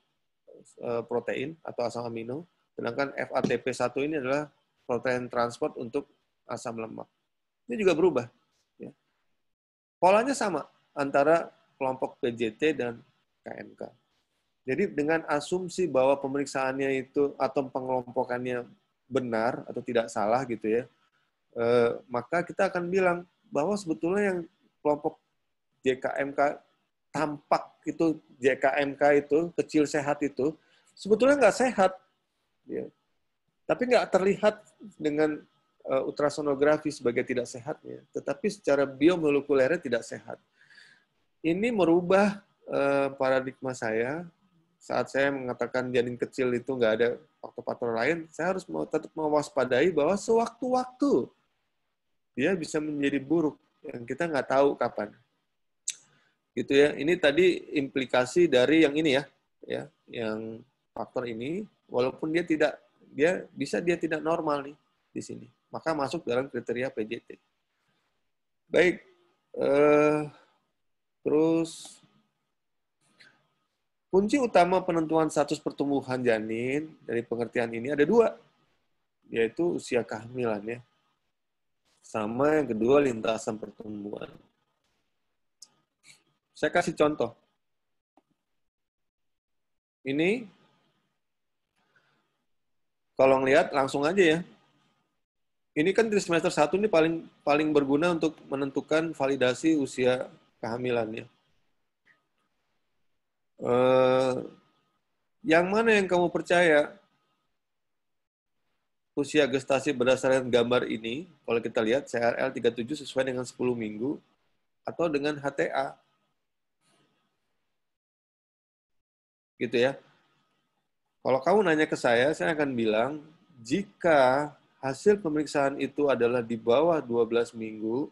protein atau asam amino, sedangkan FATP1 ini adalah protein transport untuk asam lemak. Ini juga berubah. Ya. Polanya sama antara kelompok PJT dan KMK. Jadi dengan asumsi bahwa pemeriksaannya itu atau pengelompokannya benar atau tidak salah gitu ya, maka kita akan bilang bahwa sebetulnya yang kelompok JKMK tampak itu JKMK itu kecil sehat itu sebetulnya nggak sehat, ya. Tapi nggak terlihat dengan ultrasonografi sebagai tidak sehatnya, tetapi secara biomolekulernya tidak sehat. Ini merubah paradigma saya saat saya mengatakan janin kecil itu nggak ada faktor-faktor lain. Saya harus tetap mewaspadai bahwa sewaktu-waktu dia bisa menjadi buruk yang kita nggak tahu kapan. Gitu ya. Ini tadi implikasi dari yang ini ya, yang faktor ini, walaupun dia tidak normal nih di sini, maka masuk dalam kriteria PJT. Baik, terus kunci utama penentuan status pertumbuhan janin dari pengertian ini ada dua, yaitu usia kehamilannya, sama yang kedua lintasan pertumbuhan. Saya kasih contoh. Ini, kalau ngelihat langsung aja ya. Ini kan di semester 1 ini paling berguna untuk menentukan validasi usia kehamilannya. Yang mana yang kamu percaya? Usia gestasi berdasarkan gambar ini, kalau kita lihat CRL 37 sesuai dengan 10 minggu, atau dengan HTA. Gitu ya. Kalau kamu nanya ke saya akan bilang, jika hasil pemeriksaan itu adalah di bawah 12 minggu,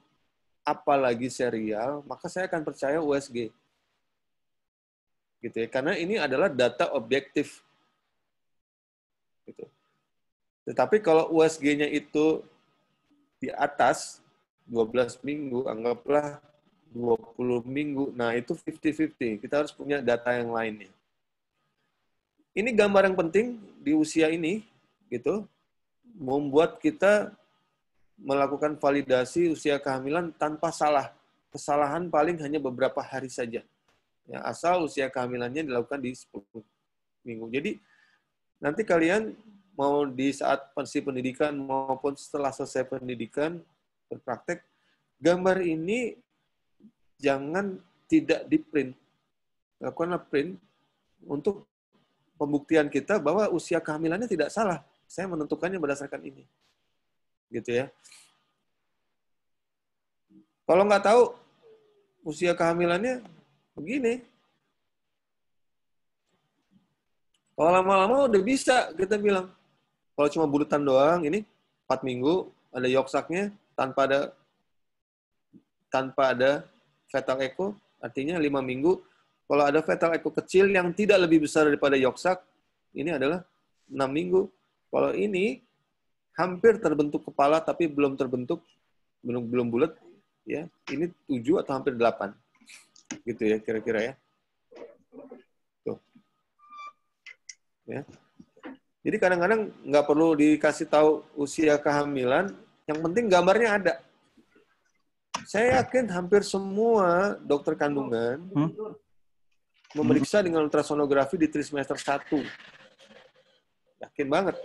apalagi serial, maka saya akan percaya USG. Gitu ya. Karena ini adalah data objektif. Gitu. Tetapi kalau USG-nya itu di atas 12 minggu, anggaplah 20 minggu. Nah, itu 50-50. Kita harus punya data yang lainnya. Ini gambar yang penting di usia ini, gitu, membuat kita melakukan validasi usia kehamilan tanpa salah. Kesalahan paling hanya beberapa hari saja. Ya, asal usia kehamilannya dilakukan di 10 minggu. Jadi, nanti kalian mau di saat masih pendidikan maupun setelah selesai pendidikan, berpraktek, gambar ini jangan tidak di-print. Lakukanlah print untuk pembuktian kita bahwa usia kehamilannya tidak salah. Saya menentukannya berdasarkan ini. Gitu ya. Kalau nggak tahu usia kehamilannya begini. Kalau lama-lama udah bisa kita bilang. Kalau cuma bulatan doang, ini 4 minggu, ada yoksaknya, tanpa ada fetal echo, artinya 5 minggu. Kalau ada fetal echo kecil yang tidak lebih besar daripada yoksak, ini adalah 6 minggu. Kalau ini hampir terbentuk kepala tapi belum terbentuk, belum bulat, ya. Ini 7 atau hampir 8. Gitu ya kira-kira ya. Tuh. Ya. Jadi kadang-kadang nggak perlu dikasih tahu usia kehamilan, yang penting gambarnya ada. Saya yakin hampir semua dokter kandungan memeriksa dengan ultrasonografi di trimester 1. Yakin banget.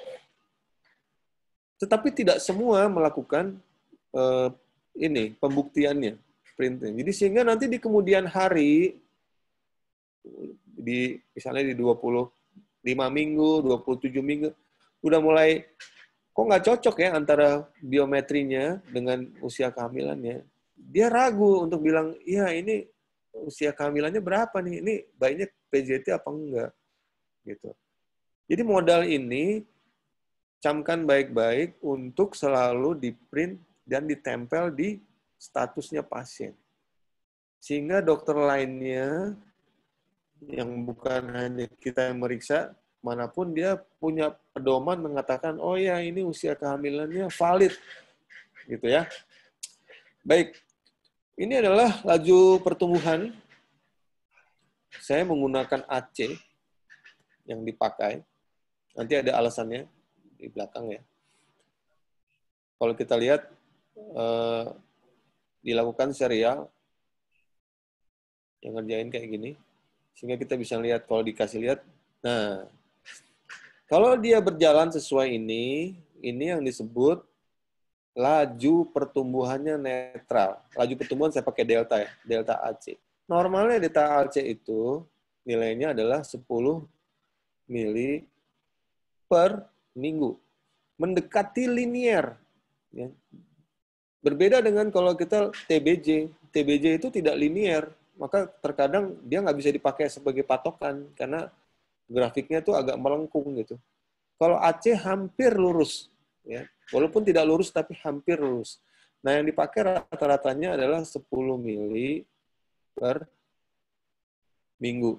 Tetapi tidak semua melakukan ini pembuktiannya, printing. Jadi sehingga nanti di kemudian hari, misalnya di 25 minggu, 27 minggu, udah mulai kok nggak cocok ya antara biometrinya dengan usia kehamilannya. Dia ragu untuk bilang, iya ini usia kehamilannya berapa nih? Ini bayinya PJT apa enggak? Gitu. Jadi modal ini camkan baik-baik untuk selalu di-print dan ditempel di statusnya pasien. Sehingga dokter lainnya yang bukan hanya kita yang meriksa, manapun dia punya pedoman mengatakan, oh ya ini usia kehamilannya valid. Gitu ya. Baik, ini adalah laju pertumbuhan. Saya menggunakan AC yang dipakai. Nanti ada alasannya di belakang ya. Kalau kita lihat, dilakukan serial, yang ngerjain kayak gini, sehingga kita bisa lihat, kalau dikasih lihat, nah, kalau dia berjalan sesuai ini yang disebut laju pertumbuhannya netral. Laju pertumbuhan saya pakai delta ya, delta AC. Normalnya delta AC itu nilainya adalah 10 mili per minggu. Mendekati linear. Ya. Berbeda dengan kalau kita TBJ. TBJ itu tidak linear. Maka terkadang dia nggak bisa dipakai sebagai patokan karena grafiknya tuh agak melengkung gitu. Kalau AC hampir lurus, ya, walaupun tidak lurus tapi hampir lurus. Nah yang dipakai rata-ratanya adalah 10 mili per minggu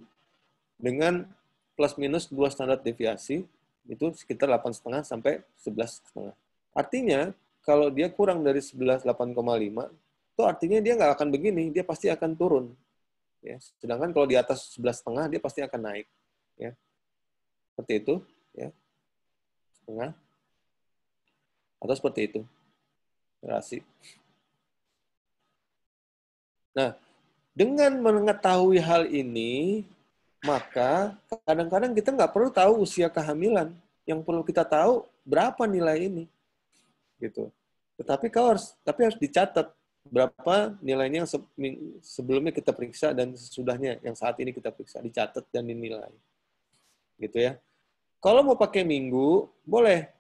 dengan plus minus 2 standar deviasi itu sekitar 8,5 sampai 11,5. Artinya kalau dia kurang dari 11,8,5 itu artinya dia nggak akan begini, dia pasti akan turun. Ya, sedangkan kalau di atas 11,5 dia pasti akan naik. Ya. Seperti itu. Ya. Setengah. Atau seperti itu. Relasi. Nah, dengan mengetahui hal ini, maka kadang-kadang kita nggak perlu tahu usia kehamilan. Yang perlu kita tahu berapa nilai ini. Gitu. Tetapi harus dicatat berapa nilainya yang sebelumnya kita periksa dan sesudahnya yang saat ini kita periksa, dicatat dan dinilai. Gitu ya. Kalau mau pakai minggu, boleh.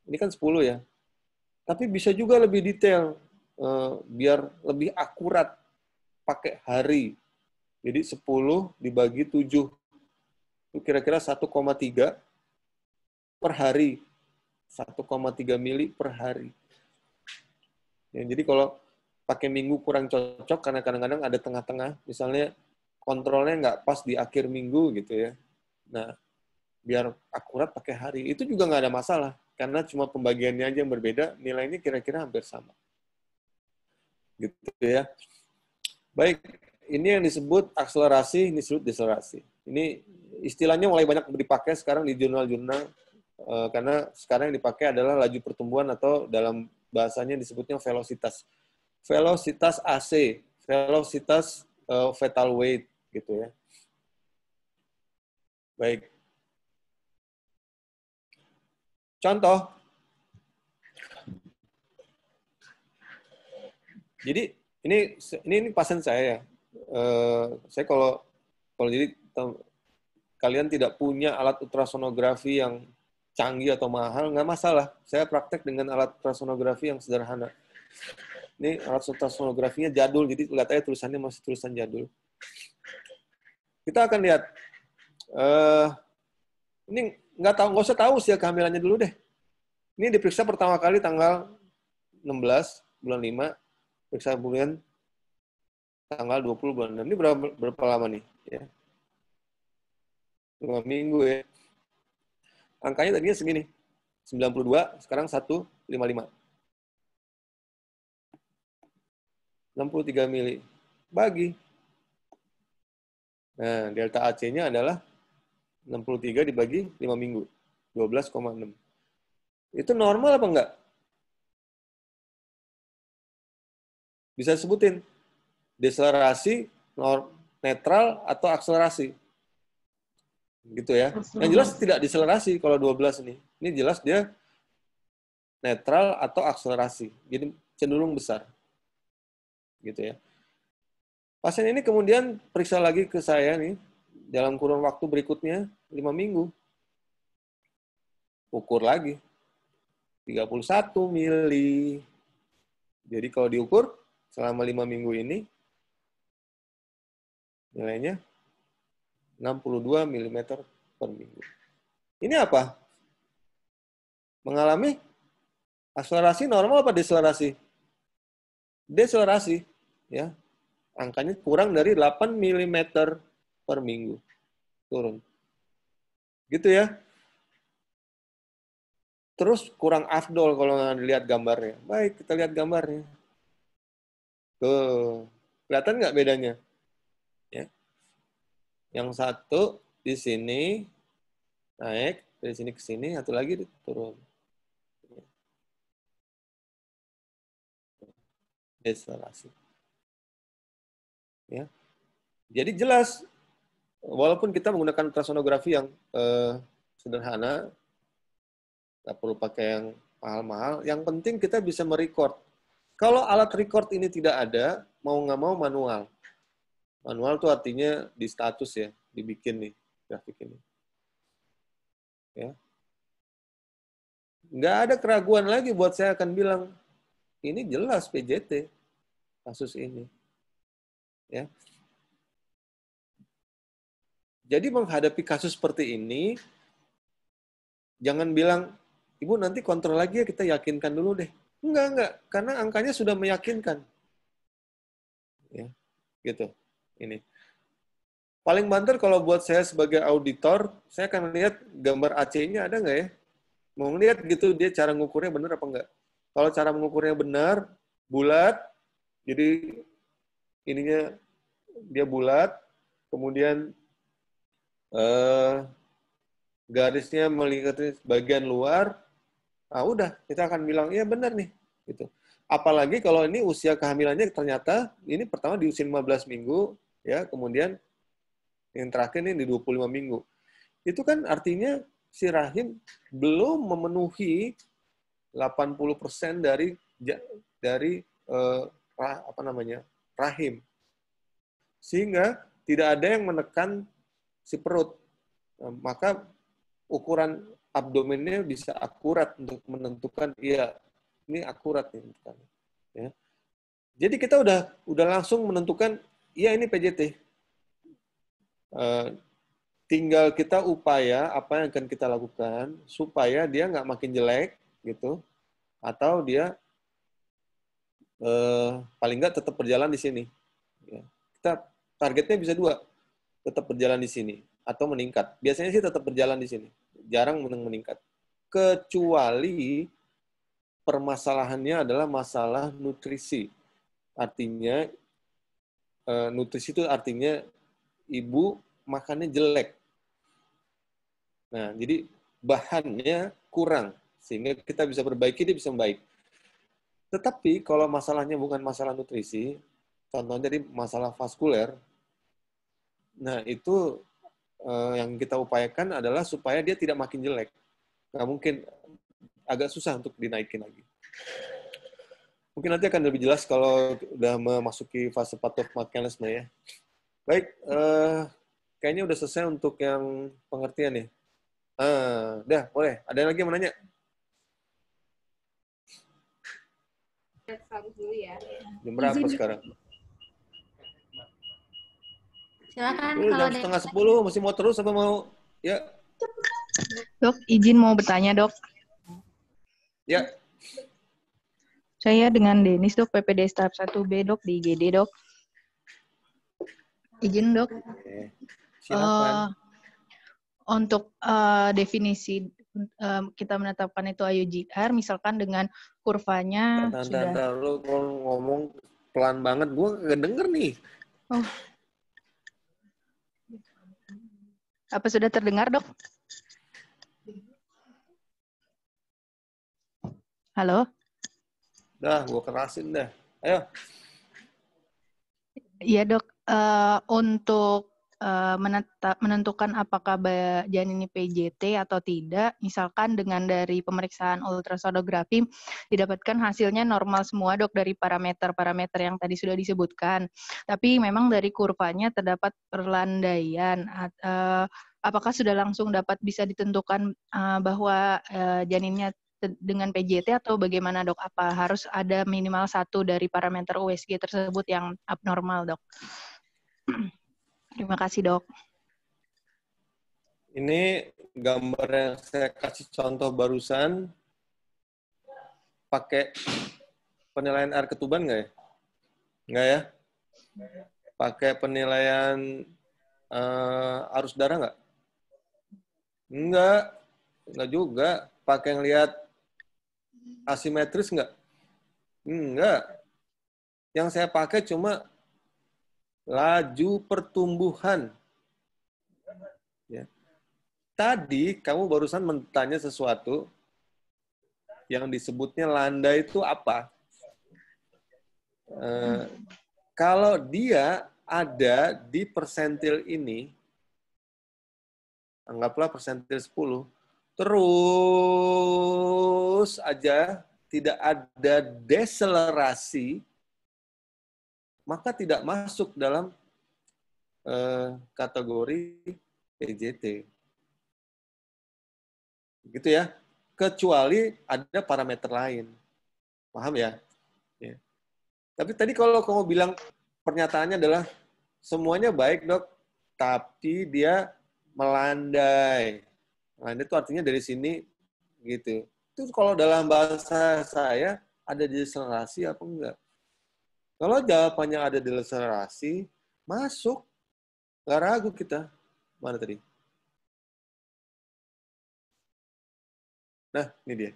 Ini kan 10 ya. Tapi bisa juga lebih detail, biar lebih akurat pakai hari. Jadi 10 dibagi 7. Itu kira-kira 1,3 per hari. 1,3 mili per hari. Ya, jadi kalau pakai minggu kurang cocok karena kadang-kadang ada tengah-tengah, misalnya kontrolnya nggak pas di akhir minggu gitu ya. Nah, biar akurat pakai hari, itu juga nggak ada masalah, karena cuma pembagiannya aja yang berbeda, nilainya kira-kira hampir sama. Gitu ya. Baik, ini yang disebut akselerasi, ini disebut deselerasi. Ini istilahnya mulai banyak dipakai sekarang di jurnal-jurnal, karena sekarang yang dipakai adalah laju pertumbuhan atau dalam bahasanya disebutnya velositas. Velositas AC, velositas fetal weight, gitu ya. Baik. Contoh. Jadi ini pasien saya ya. Saya kalau jadi kalian tidak punya alat ultrasonografi yang canggih atau mahal, nggak masalah. Saya praktek dengan alat ultrasonografi yang sederhana. Ini alat ultrasonografinya jadul, jadi lihat aja tulisannya masih tulisan jadul. Kita akan lihat. Ini nggak usah tahu usia kehamilannya dulu deh. Ini diperiksa pertama kali tanggal 16 bulan 5, periksa bulan tanggal 20 bulan 6. Ini berapa lama nih? Ya. 5 minggu ya. Angkanya tadinya segini. 92, sekarang 155. 63 mili. Bagi. Nah, delta AC-nya adalah 63 dibagi 5 minggu. 12,6. Itu normal apa enggak? Bisa sebutin. Deselerasi, netral, atau akselerasi. Gitu ya. Yang jelas tidak deselerasi kalau 12 ini. Ini jelas dia netral atau akselerasi. Jadi cenderung besar. Gitu ya. Pasien ini kemudian periksa lagi ke saya nih dalam kurun waktu berikutnya 5 minggu. Ukur lagi. 31 mili. Jadi kalau diukur selama 5 minggu ini nilainya 62 mm per minggu. Ini apa? Mengalami akselerasi normal apa deselerasi? Deselerasi, ya. Angkanya kurang dari 8 mm per minggu. Turun. Gitu ya. Terus kurang afdol kalau dilihat gambarnya. Baik, kita lihat gambarnya. Tuh. Kelihatan nggak bedanya? Ya. Yang satu di sini naik, dari sini ke sini, satu lagi turun. Deselerasi. Ya. Jadi jelas, walaupun kita menggunakan ultrasonografi yang sederhana, nggak perlu pakai yang mahal-mahal, yang penting kita bisa merecord. Kalau alat record ini tidak ada, mau nggak mau manual. Manual itu artinya di status ya, dibikin nih grafik ini. Ya. Nggak ada keraguan lagi buat saya akan bilang, ini jelas PJT kasus ini. Ya. Jadi menghadapi kasus seperti ini, jangan bilang, Ibu nanti kontrol lagi ya, kita yakinkan dulu deh. Enggak, karena angkanya sudah meyakinkan. Ya, gitu. Ini. Paling banter kalau buat saya sebagai auditor, saya akan lihat gambar AC-nya ada nggak ya? Mau ngeliat gitu dia cara ngukurnya benar apa enggak. Kalau cara mengukurnya benar, bulat, jadi ininya dia bulat, kemudian garisnya melihat bagian luar, udah kita akan bilang iya benar nih, gitu. Apalagi kalau ini usia kehamilannya ternyata ini pertama di usia 15 minggu, ya, kemudian yang terakhir ini di 25 minggu. Itu kan artinya si rahim belum memenuhi 80% dari rahim. Sehingga tidak ada yang menekan si perut. Maka ukuran abdomennya bisa akurat untuk menentukan iya ini akurat nih bentukannya. Ya. Jadi kita udah langsung menentukan iya ini PJT. Tinggal kita upaya apa yang akan kita lakukan supaya dia nggak makin jelek gitu, atau dia paling nggak tetap berjalan di sini. Ya. Kita targetnya bisa 2, tetap berjalan di sini atau meningkat. Biasanya sih tetap berjalan di sini, jarang meningkat. Kecuali permasalahannya adalah masalah nutrisi, artinya nutrisi itu artinya ibu makannya jelek. Nah, jadi bahannya kurang sehingga kita bisa perbaiki, dia bisa membaik. Tetapi kalau masalahnya bukan masalah nutrisi, contohnya jadi masalah vaskuler, nah itu yang kita upayakan adalah supaya dia tidak makin jelek. Nggak mungkin, agak susah untuk dinaikin lagi. Mungkin nanti akan lebih jelas kalau udah memasuki fase pathomechanism ya. Baik, kayaknya udah selesai untuk yang pengertian nih. Udah, boleh. Ada lagi yang mau nanya? Jam berapa sekarang? Silakan Jam kalau ada. 9:30, masih mau terus apa mau? Ya. Dok, izin mau bertanya, Dok. Ya. Saya dengan Denis, Dok, PPDS tahap 1B, Dok, di IGD, Dok. Izin, Dok. Oke. Silakan. Untuk definisi kita menetapkan itu IUGR, misalkan dengan kurvanya sudah... Lu ngomong pelan banget, gue nggak denger nih. Oh. Apa sudah terdengar, Dok? Halo? Dah, gue kerasin dah. Ayo. Iya, Dok. Untuk menentukan apakah janin ini PJT atau tidak, misalkan dengan dari pemeriksaan ultrasonografi didapatkan hasilnya normal semua, Dok, dari parameter-parameter yang tadi sudah disebutkan. Tapi memang dari kurvanya terdapat perlandaian. Apakah sudah langsung dapat bisa ditentukan bahwa janinnya dengan PJT atau bagaimana, Dok? Apa harus ada minimal satu dari parameter USG tersebut yang abnormal, Dok? Terima kasih, Dok. Ini gambar yang saya kasih contoh barusan pakai penilaian air ketuban nggak ya? Nggak ya? Pakai penilaian arus darah nggak? Nggak juga. Pakai ngelihat asimetris nggak? Nggak. Yang saya pakai cuma laju pertumbuhan. Ya. Tadi kamu barusan bertanya sesuatu yang disebutnya landai itu apa? Kalau dia ada di persentil ini, anggaplah persentil 10, terus aja tidak ada deselerasi, maka tidak masuk dalam kategori PJT. Gitu ya. Kecuali ada parameter lain. Paham ya? Ya. Tapi tadi kalau kamu bilang pernyataannya adalah semuanya baik, Dok, tapi dia melandai. Melandai itu artinya dari sini gitu. Itu kalau dalam bahasa saya ada deselerasi apa enggak? Kalau jawabannya ada deselerasi, masuk. Nggak ragu kita. Mana tadi? Nah, ini dia.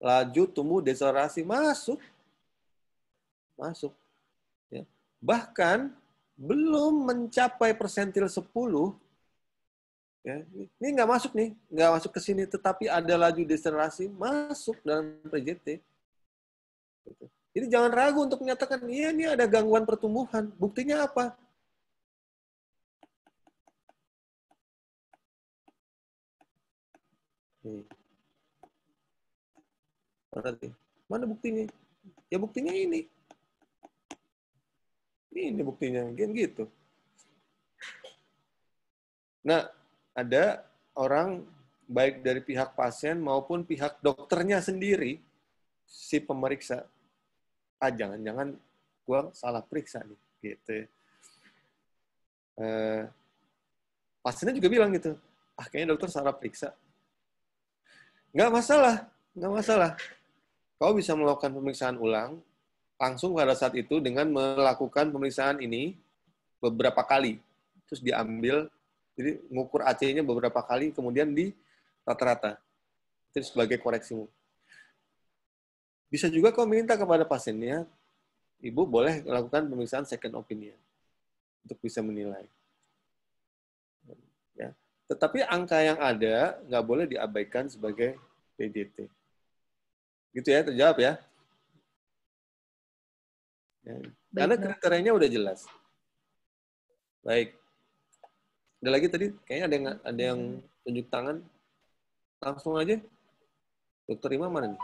Laju tumbuh deselerasi, masuk. Masuk. Ya. Bahkan belum mencapai persentil 10, ya, ini nggak masuk nih, nggak masuk ke sini, tetapi ada laju deselerasi, masuk dalam PJT. Jadi jangan ragu untuk menyatakan, iya ini ada gangguan pertumbuhan. Buktinya apa? Nih. Mana buktinya? Ya buktinya ini. Ini buktinya, gitu. Nah, ada orang baik dari pihak pasien maupun pihak dokternya sendiri, si pemeriksa, jangan-jangan gue salah periksa nih, gitu. Pasiennya juga bilang gitu, kayaknya dokter salah periksa. Nggak masalah. Kau bisa melakukan pemeriksaan ulang langsung pada saat itu dengan melakukan pemeriksaan ini beberapa kali. Terus diambil, jadi ngukur AC-nya beberapa kali, kemudian di rata-rata. Itu sebagai koreksimu. Bisa juga kau minta kepada pasiennya, Ibu boleh melakukan pemeriksaan second opinion untuk bisa menilai. Ya. Tetapi angka yang ada nggak boleh diabaikan sebagai PJT. Gitu ya, terjawab ya. Ya. Karena kriterianya udah jelas. Baik. Ada lagi tadi? Kayaknya ada yang tunjuk tangan. Langsung aja. Dokter Ima mana nih?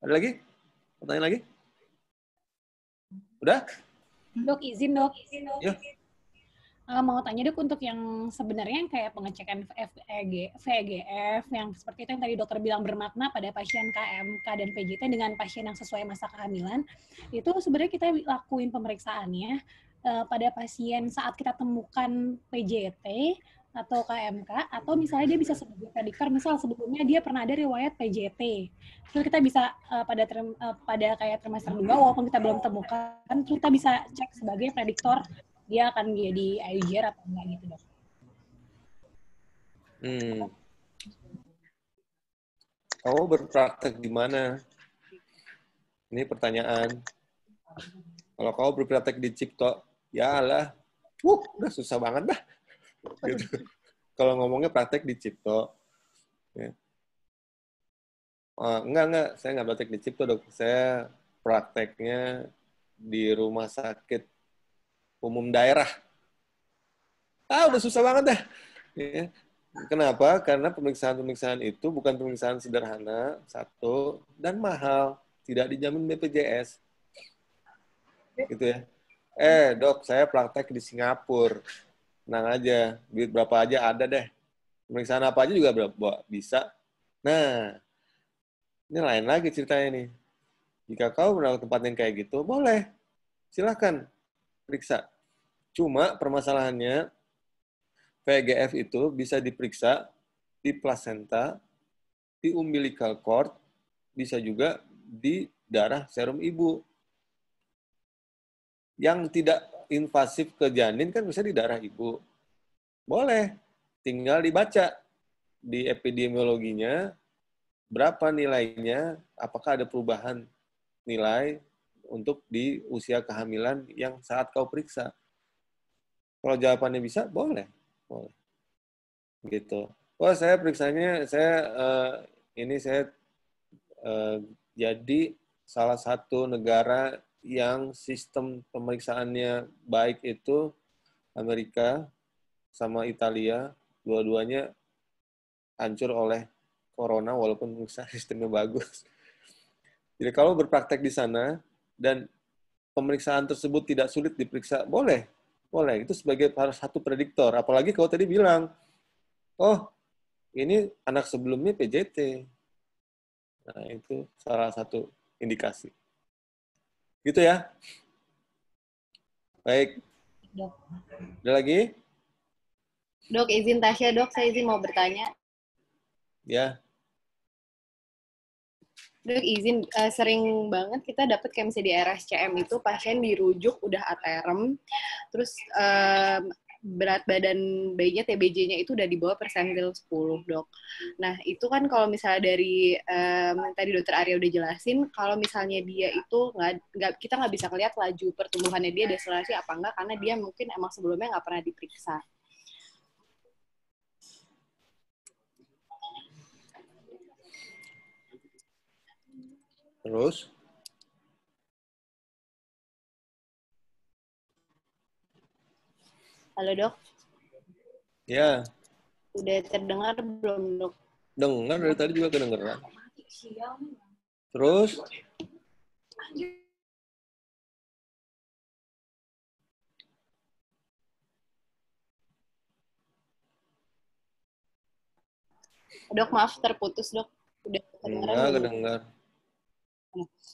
Ada lagi? Pertanyaan lagi? Udah? Dok, izin dok. Ya. Mau tanya dok, untuk yang sebenarnya kayak pengecekan VEGF yang seperti itu yang tadi dokter bilang bermakna pada pasien KMK dan PJT dengan pasien yang sesuai masa kehamilan, itu sebenarnya kita lakuin pemeriksaannya pada pasien saat kita temukan PJT atau KMK, atau misalnya dia bisa sebagai prediktor, misal sebelumnya dia pernah ada riwayat PJT, terus kita bisa pada kayak trimester 2 walaupun kita belum temukan, terus kita bisa cek sebagai prediktor dia akan jadi IUGR atau enggak gitu dok. Kamu berpraktek di mana? Ini pertanyaan. Kalau kamu berpraktek di Cipto, ya lah, udah susah banget dah. Gitu. Kalau ngomongnya praktek di Cipto. Ya. Enggak, saya nggak praktek di Cipto dok. Saya prakteknya di rumah sakit umum daerah. Udah susah banget dah. Ya. Kenapa? Karena pemeriksaan-pemeriksaan itu bukan pemeriksaan sederhana, satu, dan mahal. Tidak dijamin BPJS. Gitu ya. Dok, saya praktek di Singapura. Tenang aja, duit berapa aja ada deh. Pemeriksaan apa aja juga bisa. Nah, ini lain lagi ceritanya nih. Jika kau merawat tempat yang kayak gitu, boleh. Silahkan periksa. Cuma permasalahannya, VEGF itu bisa diperiksa di plasenta, di umbilical cord, bisa juga di darah serum ibu. Yang tidak invasif ke janin kan bisa di darah ibu. Boleh. Tinggal dibaca di epidemiologinya, berapa nilainya, apakah ada perubahan nilai untuk di usia kehamilan yang saat kau periksa. Kalau jawabannya bisa, boleh. Gitu. Saya periksanya, saya jadi salah satu negara yang sistem pemeriksaannya baik itu Amerika sama Italia, dua-duanya hancur oleh corona walaupun sistemnya bagus. Jadi kalau berpraktek di sana dan pemeriksaan tersebut tidak sulit diperiksa, boleh. Itu sebagai satu prediktor. Apalagi kalau tadi bilang, ini anak sebelumnya PJT. Nah, itu salah satu indikasi. Gitu ya. Baik. Dok. Ada lagi? Dok, izin Tasya, dok, saya izin mau bertanya. Ya. Dok, izin, sering banget kita dapat kayak misalnya di RSCM itu pasien dirujuk udah aterem, terus berat badan bayinya TBJ-nya itu udah di bawah persentil 10, dok. Nah, itu kan kalau misalnya dari tadi dokter Arya udah jelasin, kalau misalnya dia itu kita nggak bisa lihat laju pertumbuhannya dia deselerasi apa enggak, karena dia mungkin emang sebelumnya nggak pernah diperiksa. Terus? Halo, dok. Ya. Udah terdengar belum, dok? Dengar, dari tadi juga kedengeran. Terus? Dok, maaf terputus, dok. Udah Kedengar.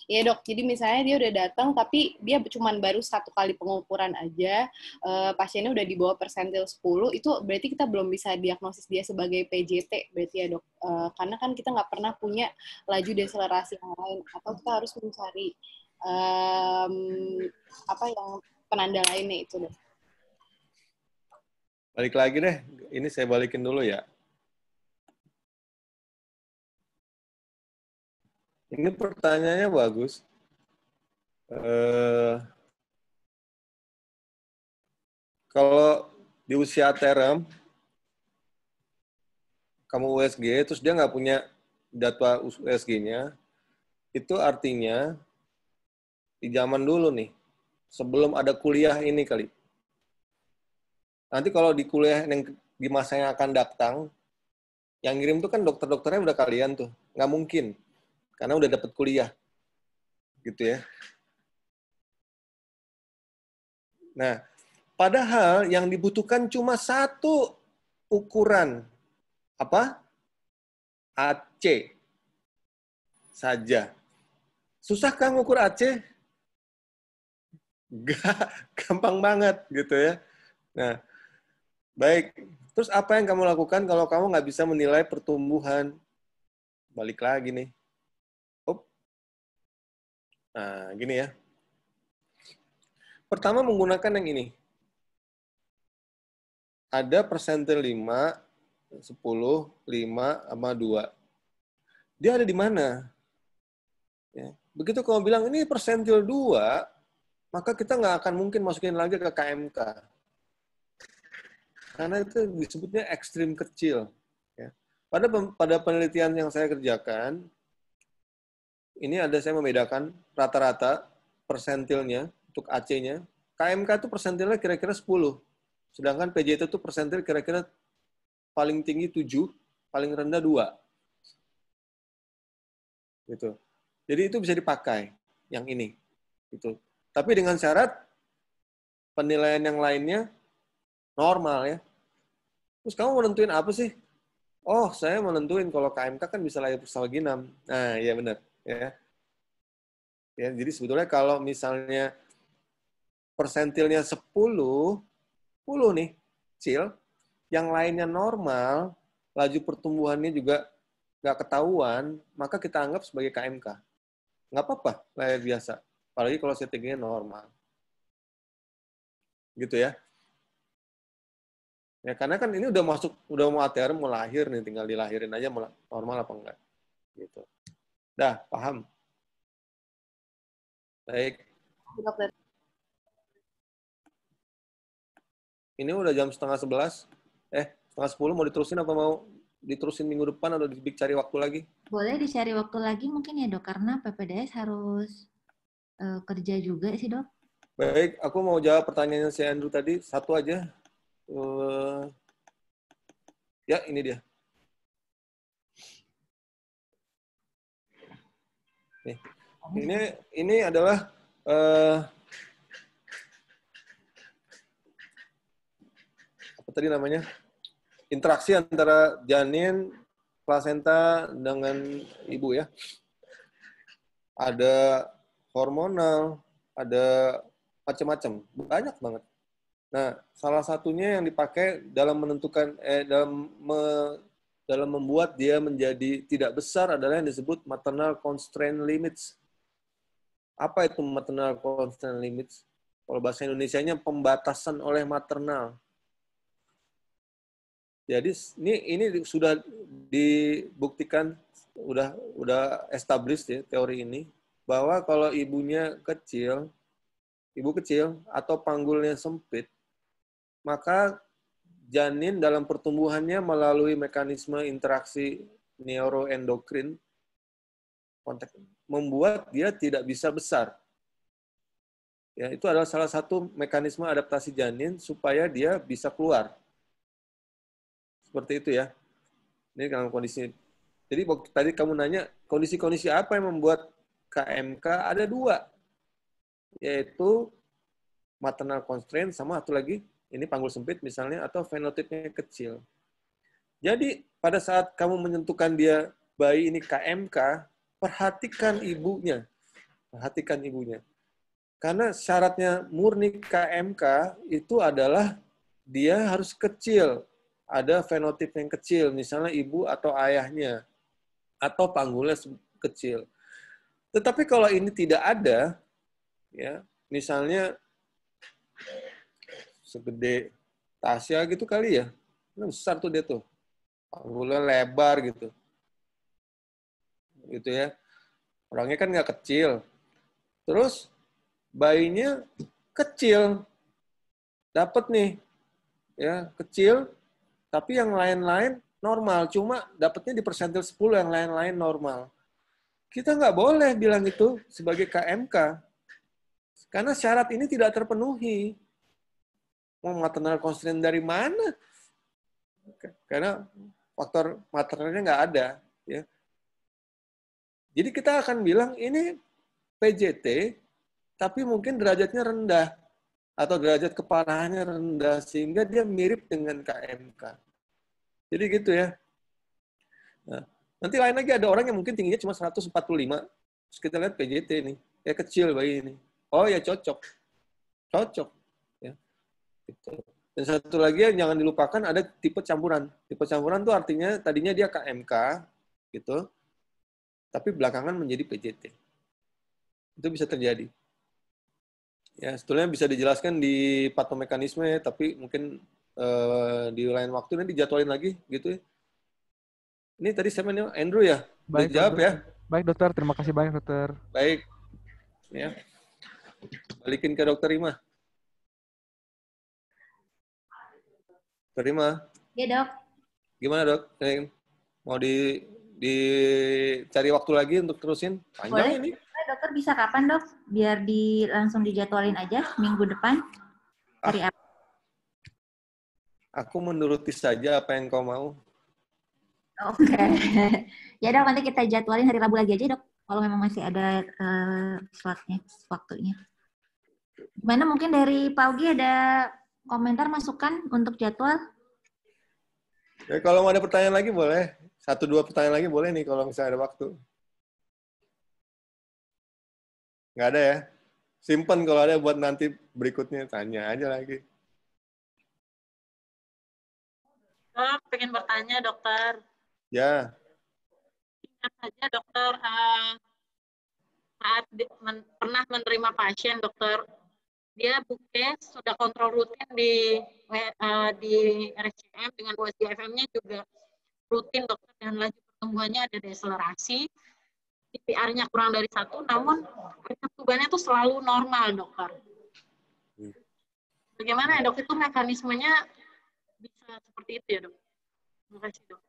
Iya, dok, jadi misalnya dia udah datang tapi dia cuma baru 1 kali pengukuran aja, pasiennya udah di bawah persentil 10, itu berarti kita belum bisa diagnosis dia sebagai PJT berarti ya, dok, karena kan kita nggak pernah punya laju deselerasi yang lain, atau kita harus mencari apa yang penanda lainnya itu, dok. Balik lagi deh, ini saya balikin dulu ya. Ini pertanyaannya bagus. Kalau di usia term, kamu USG, terus dia nggak punya data USG-nya, itu artinya di zaman dulu nih, sebelum ada kuliah ini kali. Nanti kalau di kuliah yang di masa yang akan datang, yang ngirim tuh kan dokter-dokternya udah kalian tuh. Nggak mungkin, karena udah dapet kuliah. Gitu ya. Nah, padahal yang dibutuhkan cuma satu ukuran. Apa? AC saja. Susahkah ngukur AC? Gampang banget gitu ya. Nah, baik. Terus apa yang kamu lakukan kalau kamu nggak bisa menilai pertumbuhan? Balik lagi nih. Nah, gini ya. Pertama menggunakan yang ini. Ada persentil 5, 10, 5, sama 2. Dia ada di mana? Ya. Begitu kamu bilang, ini persentil 2, maka kita nggak akan mungkin masukin lagi ke KMK. Karena itu disebutnya ekstrim kecil. Ya. Pada penelitian yang saya kerjakan, ini saya membedakan rata-rata persentilnya untuk AC-nya. KMK itu persentilnya kira-kira 10. Sedangkan PJT itu persentil kira-kira paling tinggi 7, paling rendah 2. Gitu. Jadi itu bisa dipakai yang ini. Gitu. Tapi dengan syarat penilaian yang lainnya normal ya. Terus kamu menentuin apa sih? Oh, saya menentuin kalau KMK kan bisa lahir salginam. Nah, iya benar. Ya. Ya, jadi sebetulnya kalau misalnya persentilnya 10 nih, kecil, yang lainnya normal, laju pertumbuhannya juga nggak ketahuan, maka kita anggap sebagai KMK. Nggak apa-apa, lahir biasa. Apalagi kalau settingnya normal. Gitu ya. Ya, karena kan ini udah mau ATR, mau lahir nih, tinggal dilahirin aja normal apa enggak. Gitu. Dah, paham? Baik. Dokter. Ini udah jam 10:30. 10:30 mau diterusin apa mau diterusin minggu depan atau dicari waktu lagi? Boleh dicari waktu lagi mungkin ya dok, karena PPDS harus kerja juga sih dok. Baik, aku mau jawab pertanyaannya si Andrew tadi. Satu aja. Ya, ini dia. Nih. Ini adalah apa tadi namanya? Interaksi antara janin, plasenta dengan ibu ya. Ada hormonal, ada macam-macam, banyak banget. Nah, salah satunya yang dipakai dalam menentukan dalam membuat dia menjadi tidak besar adalah yang disebut maternal constraint limits. Apa itu maternal constraint limits? Kalau bahasa Indonesianya pembatasan oleh maternal. Jadi ini sudah dibuktikan, udah established ya teori ini, bahwa kalau ibunya kecil, ibu kecil atau panggulnya sempit, maka janin dalam pertumbuhannya melalui mekanisme interaksi neuroendokrin membuat dia tidak bisa besar. Ya, itu adalah salah satu mekanisme adaptasi janin supaya dia bisa keluar. Seperti itu ya. Ini dalam kondisi. Jadi tadi kamu nanya kondisi-kondisi apa yang membuat KMK, ada 2, yaitu maternal constraint sama satu lagi ini panggul sempit misalnya atau fenotipnya kecil. Jadi pada saat kamu menentukan dia bayi ini KMK, perhatikan ibunya. Perhatikan ibunya. Karena syaratnya murni KMK itu adalah dia harus kecil. Ada fenotip yang kecil, misalnya ibu atau ayahnya, atau panggulnya kecil. Tetapi kalau ini tidak ada, ya misalnya segede Tasya gitu kali ya, besar tuh dia tuh, panggulnya lebar gitu ya. Orangnya kan nggak kecil. Terus bayinya kecil. Dapat nih, ya kecil, tapi yang lain-lain normal. Cuma dapatnya di persentil 10, yang lain-lain normal. Kita nggak boleh bilang itu sebagai KMK. Karena syarat ini tidak terpenuhi. Mau maternal constraint dari mana? Karena faktor maternalnya nggak ada. Ya. Jadi kita akan bilang ini PJT, tapi mungkin derajatnya rendah atau derajat keparahannya rendah sehingga dia mirip dengan KMK. Jadi gitu ya. Nah, nanti lain lagi ada orang yang mungkin tingginya cuma 145, terus kita lihat PJT nih, ya kecil bayi ini. Oh ya cocok, ya. Gitu. Dan satu lagi yang jangan dilupakan ada tipe campuran. Tipe campuran tuh artinya tadinya dia KMK, gitu, tapi belakangan menjadi PJT. Itu bisa terjadi. Ya, sebetulnya bisa dijelaskan di patomekanisme, tapi mungkin di lain waktu nanti dijadwalin lagi, gitu ya. Ini tadi siapa nih? Andrew ya? Baik, jawab ya? Baik, dokter. Terima kasih banyak, dokter. Baik. Ya. Balikin ke dokter Ima. Dokter Ima. Ya, Dok. Gimana, Dok? Mau dicari waktu lagi untuk terusin? Panjang Boleh. ini. Dokter bisa kapan, Dok? Biar langsung dijadwalin aja minggu depan. Hari apa? Aku menuruti saja apa yang kau mau. Oke. Ya, Dok, nanti kita jadwalin hari Rabu lagi aja, Dok. Kalau memang masih ada slotnya, waktunya. Gimana mungkin dari Pak Ugi ada komentar, masukan untuk jadwal? Ya, kalau mau ada pertanyaan lagi boleh. 1-2 pertanyaan lagi boleh nih kalau misalnya ada waktu. Nggak ada ya? Simpen kalau ada buat nanti berikutnya. Tanya aja lagi. Dok, pengen bertanya, dokter. Ya. Ingat saja, dokter, saat pernah menerima pasien, dokter, dia bookcase sudah kontrol rutin di RSCM dengan USG-FM-nya juga rutin, dokter, dan laju pertumbuhannya ada deselerasi, CPR-nya kurang dari 1, namun pertumbuhannya itu selalu normal, dokter. Bagaimana ya, dok? Itu mekanismenya bisa seperti itu ya, dok? Terima kasih, dok.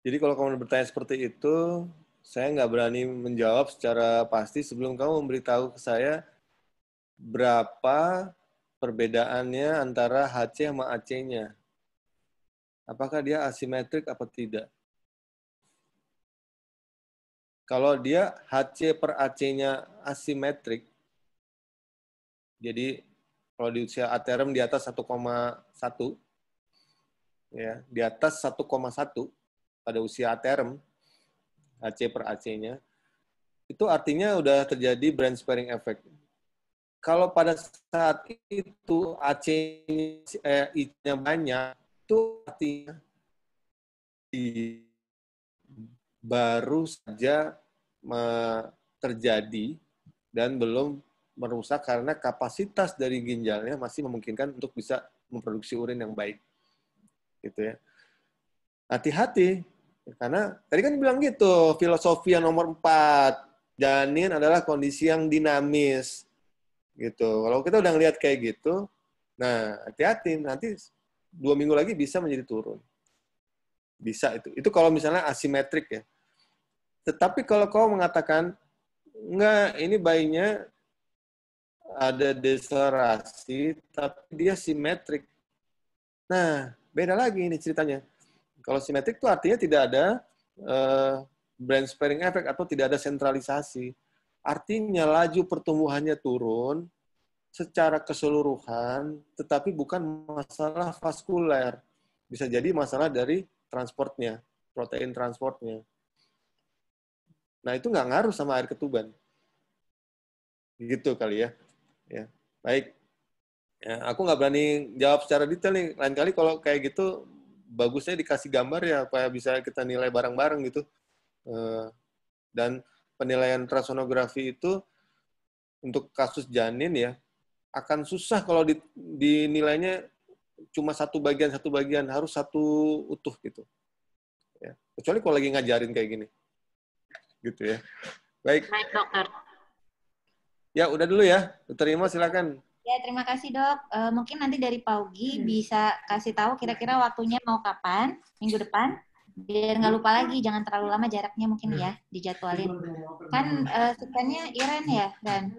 Jadi kalau kamu bertanya seperti itu, saya nggak berani menjawab secara pasti sebelum kamu memberitahu ke saya berapa perbedaannya antara HC sama AC-nya. Apakah dia asimetrik atau tidak? Kalau dia HC per AC-nya asimetrik, jadi kalau di usia aterem di atas 1,1, ya, di atas 1,1 pada usia aterem, HC per AC-nya, itu artinya udah terjadi brain sparing effect. Kalau pada saat itu AC-nya banyak, itu artinya baru saja terjadi dan belum merusak karena kapasitas dari ginjalnya masih memungkinkan untuk bisa memproduksi urin yang baik. Gitu ya. Hati-hati, karena tadi kan bilang gitu, filosofi yang nomor 4, janin adalah kondisi yang dinamis. Gitu. Kalau kita udah ngelihat kayak gitu, nah hati-hati, nanti 2 minggu lagi bisa menjadi turun. Bisa itu. Itu kalau misalnya asimetrik ya. Tetapi kalau kau mengatakan, enggak, ini bayinya ada deselerasi, tapi dia simetrik. Nah, beda lagi ini ceritanya. Kalau simetrik itu artinya tidak ada brain sparing effect atau tidak ada sentralisasi. Artinya laju pertumbuhannya turun secara keseluruhan, tetapi bukan masalah vaskuler. Bisa jadi masalah dari transportnya, protein transportnya. Nah, itu nggak ngaruh sama air ketuban. Gitu kali ya. Ya, baik. Ya, aku nggak berani jawab secara detail nih. Lain kali kalau kayak gitu, bagusnya dikasih gambar ya, supaya bisa kita nilai bareng-bareng gitu. Dan penilaian ultrasonografi itu untuk kasus janin ya, akan susah kalau dinilainya cuma satu bagian, harus satu utuh gitu. Ya. Kecuali kalau lagi ngajarin kayak gini. Gitu ya. Baik. Baik, dokter. Ya, udah dulu ya. Dokter Ima, silakan. Ya, terima kasih dok. Mungkin nanti dari Paugi bisa kasih tahu kira-kira waktunya mau kapan, minggu depan. Biar nggak lupa lagi, jangan terlalu lama jaraknya mungkin ya, dijadwalin. Kan sebenarnya Iren ya, Dan?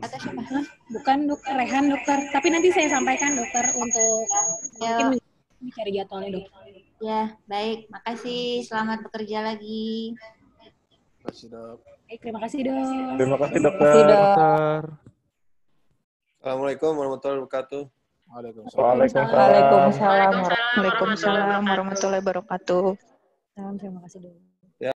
Atau siapa? Bukan dokter Rehan, dokter. Tapi nanti saya sampaikan dokter untuk mungkin mencari jadwalnya dok. Ya, baik. Makasih. Selamat bekerja lagi. Terima kasih, Dok. Baik, terima kasih dok. Terima kasih dokter. Assalamualaikum warahmatullahi wabarakatuh. Waalaikumsalam warahmatullahi wabarakatuh. Terima kasih dok.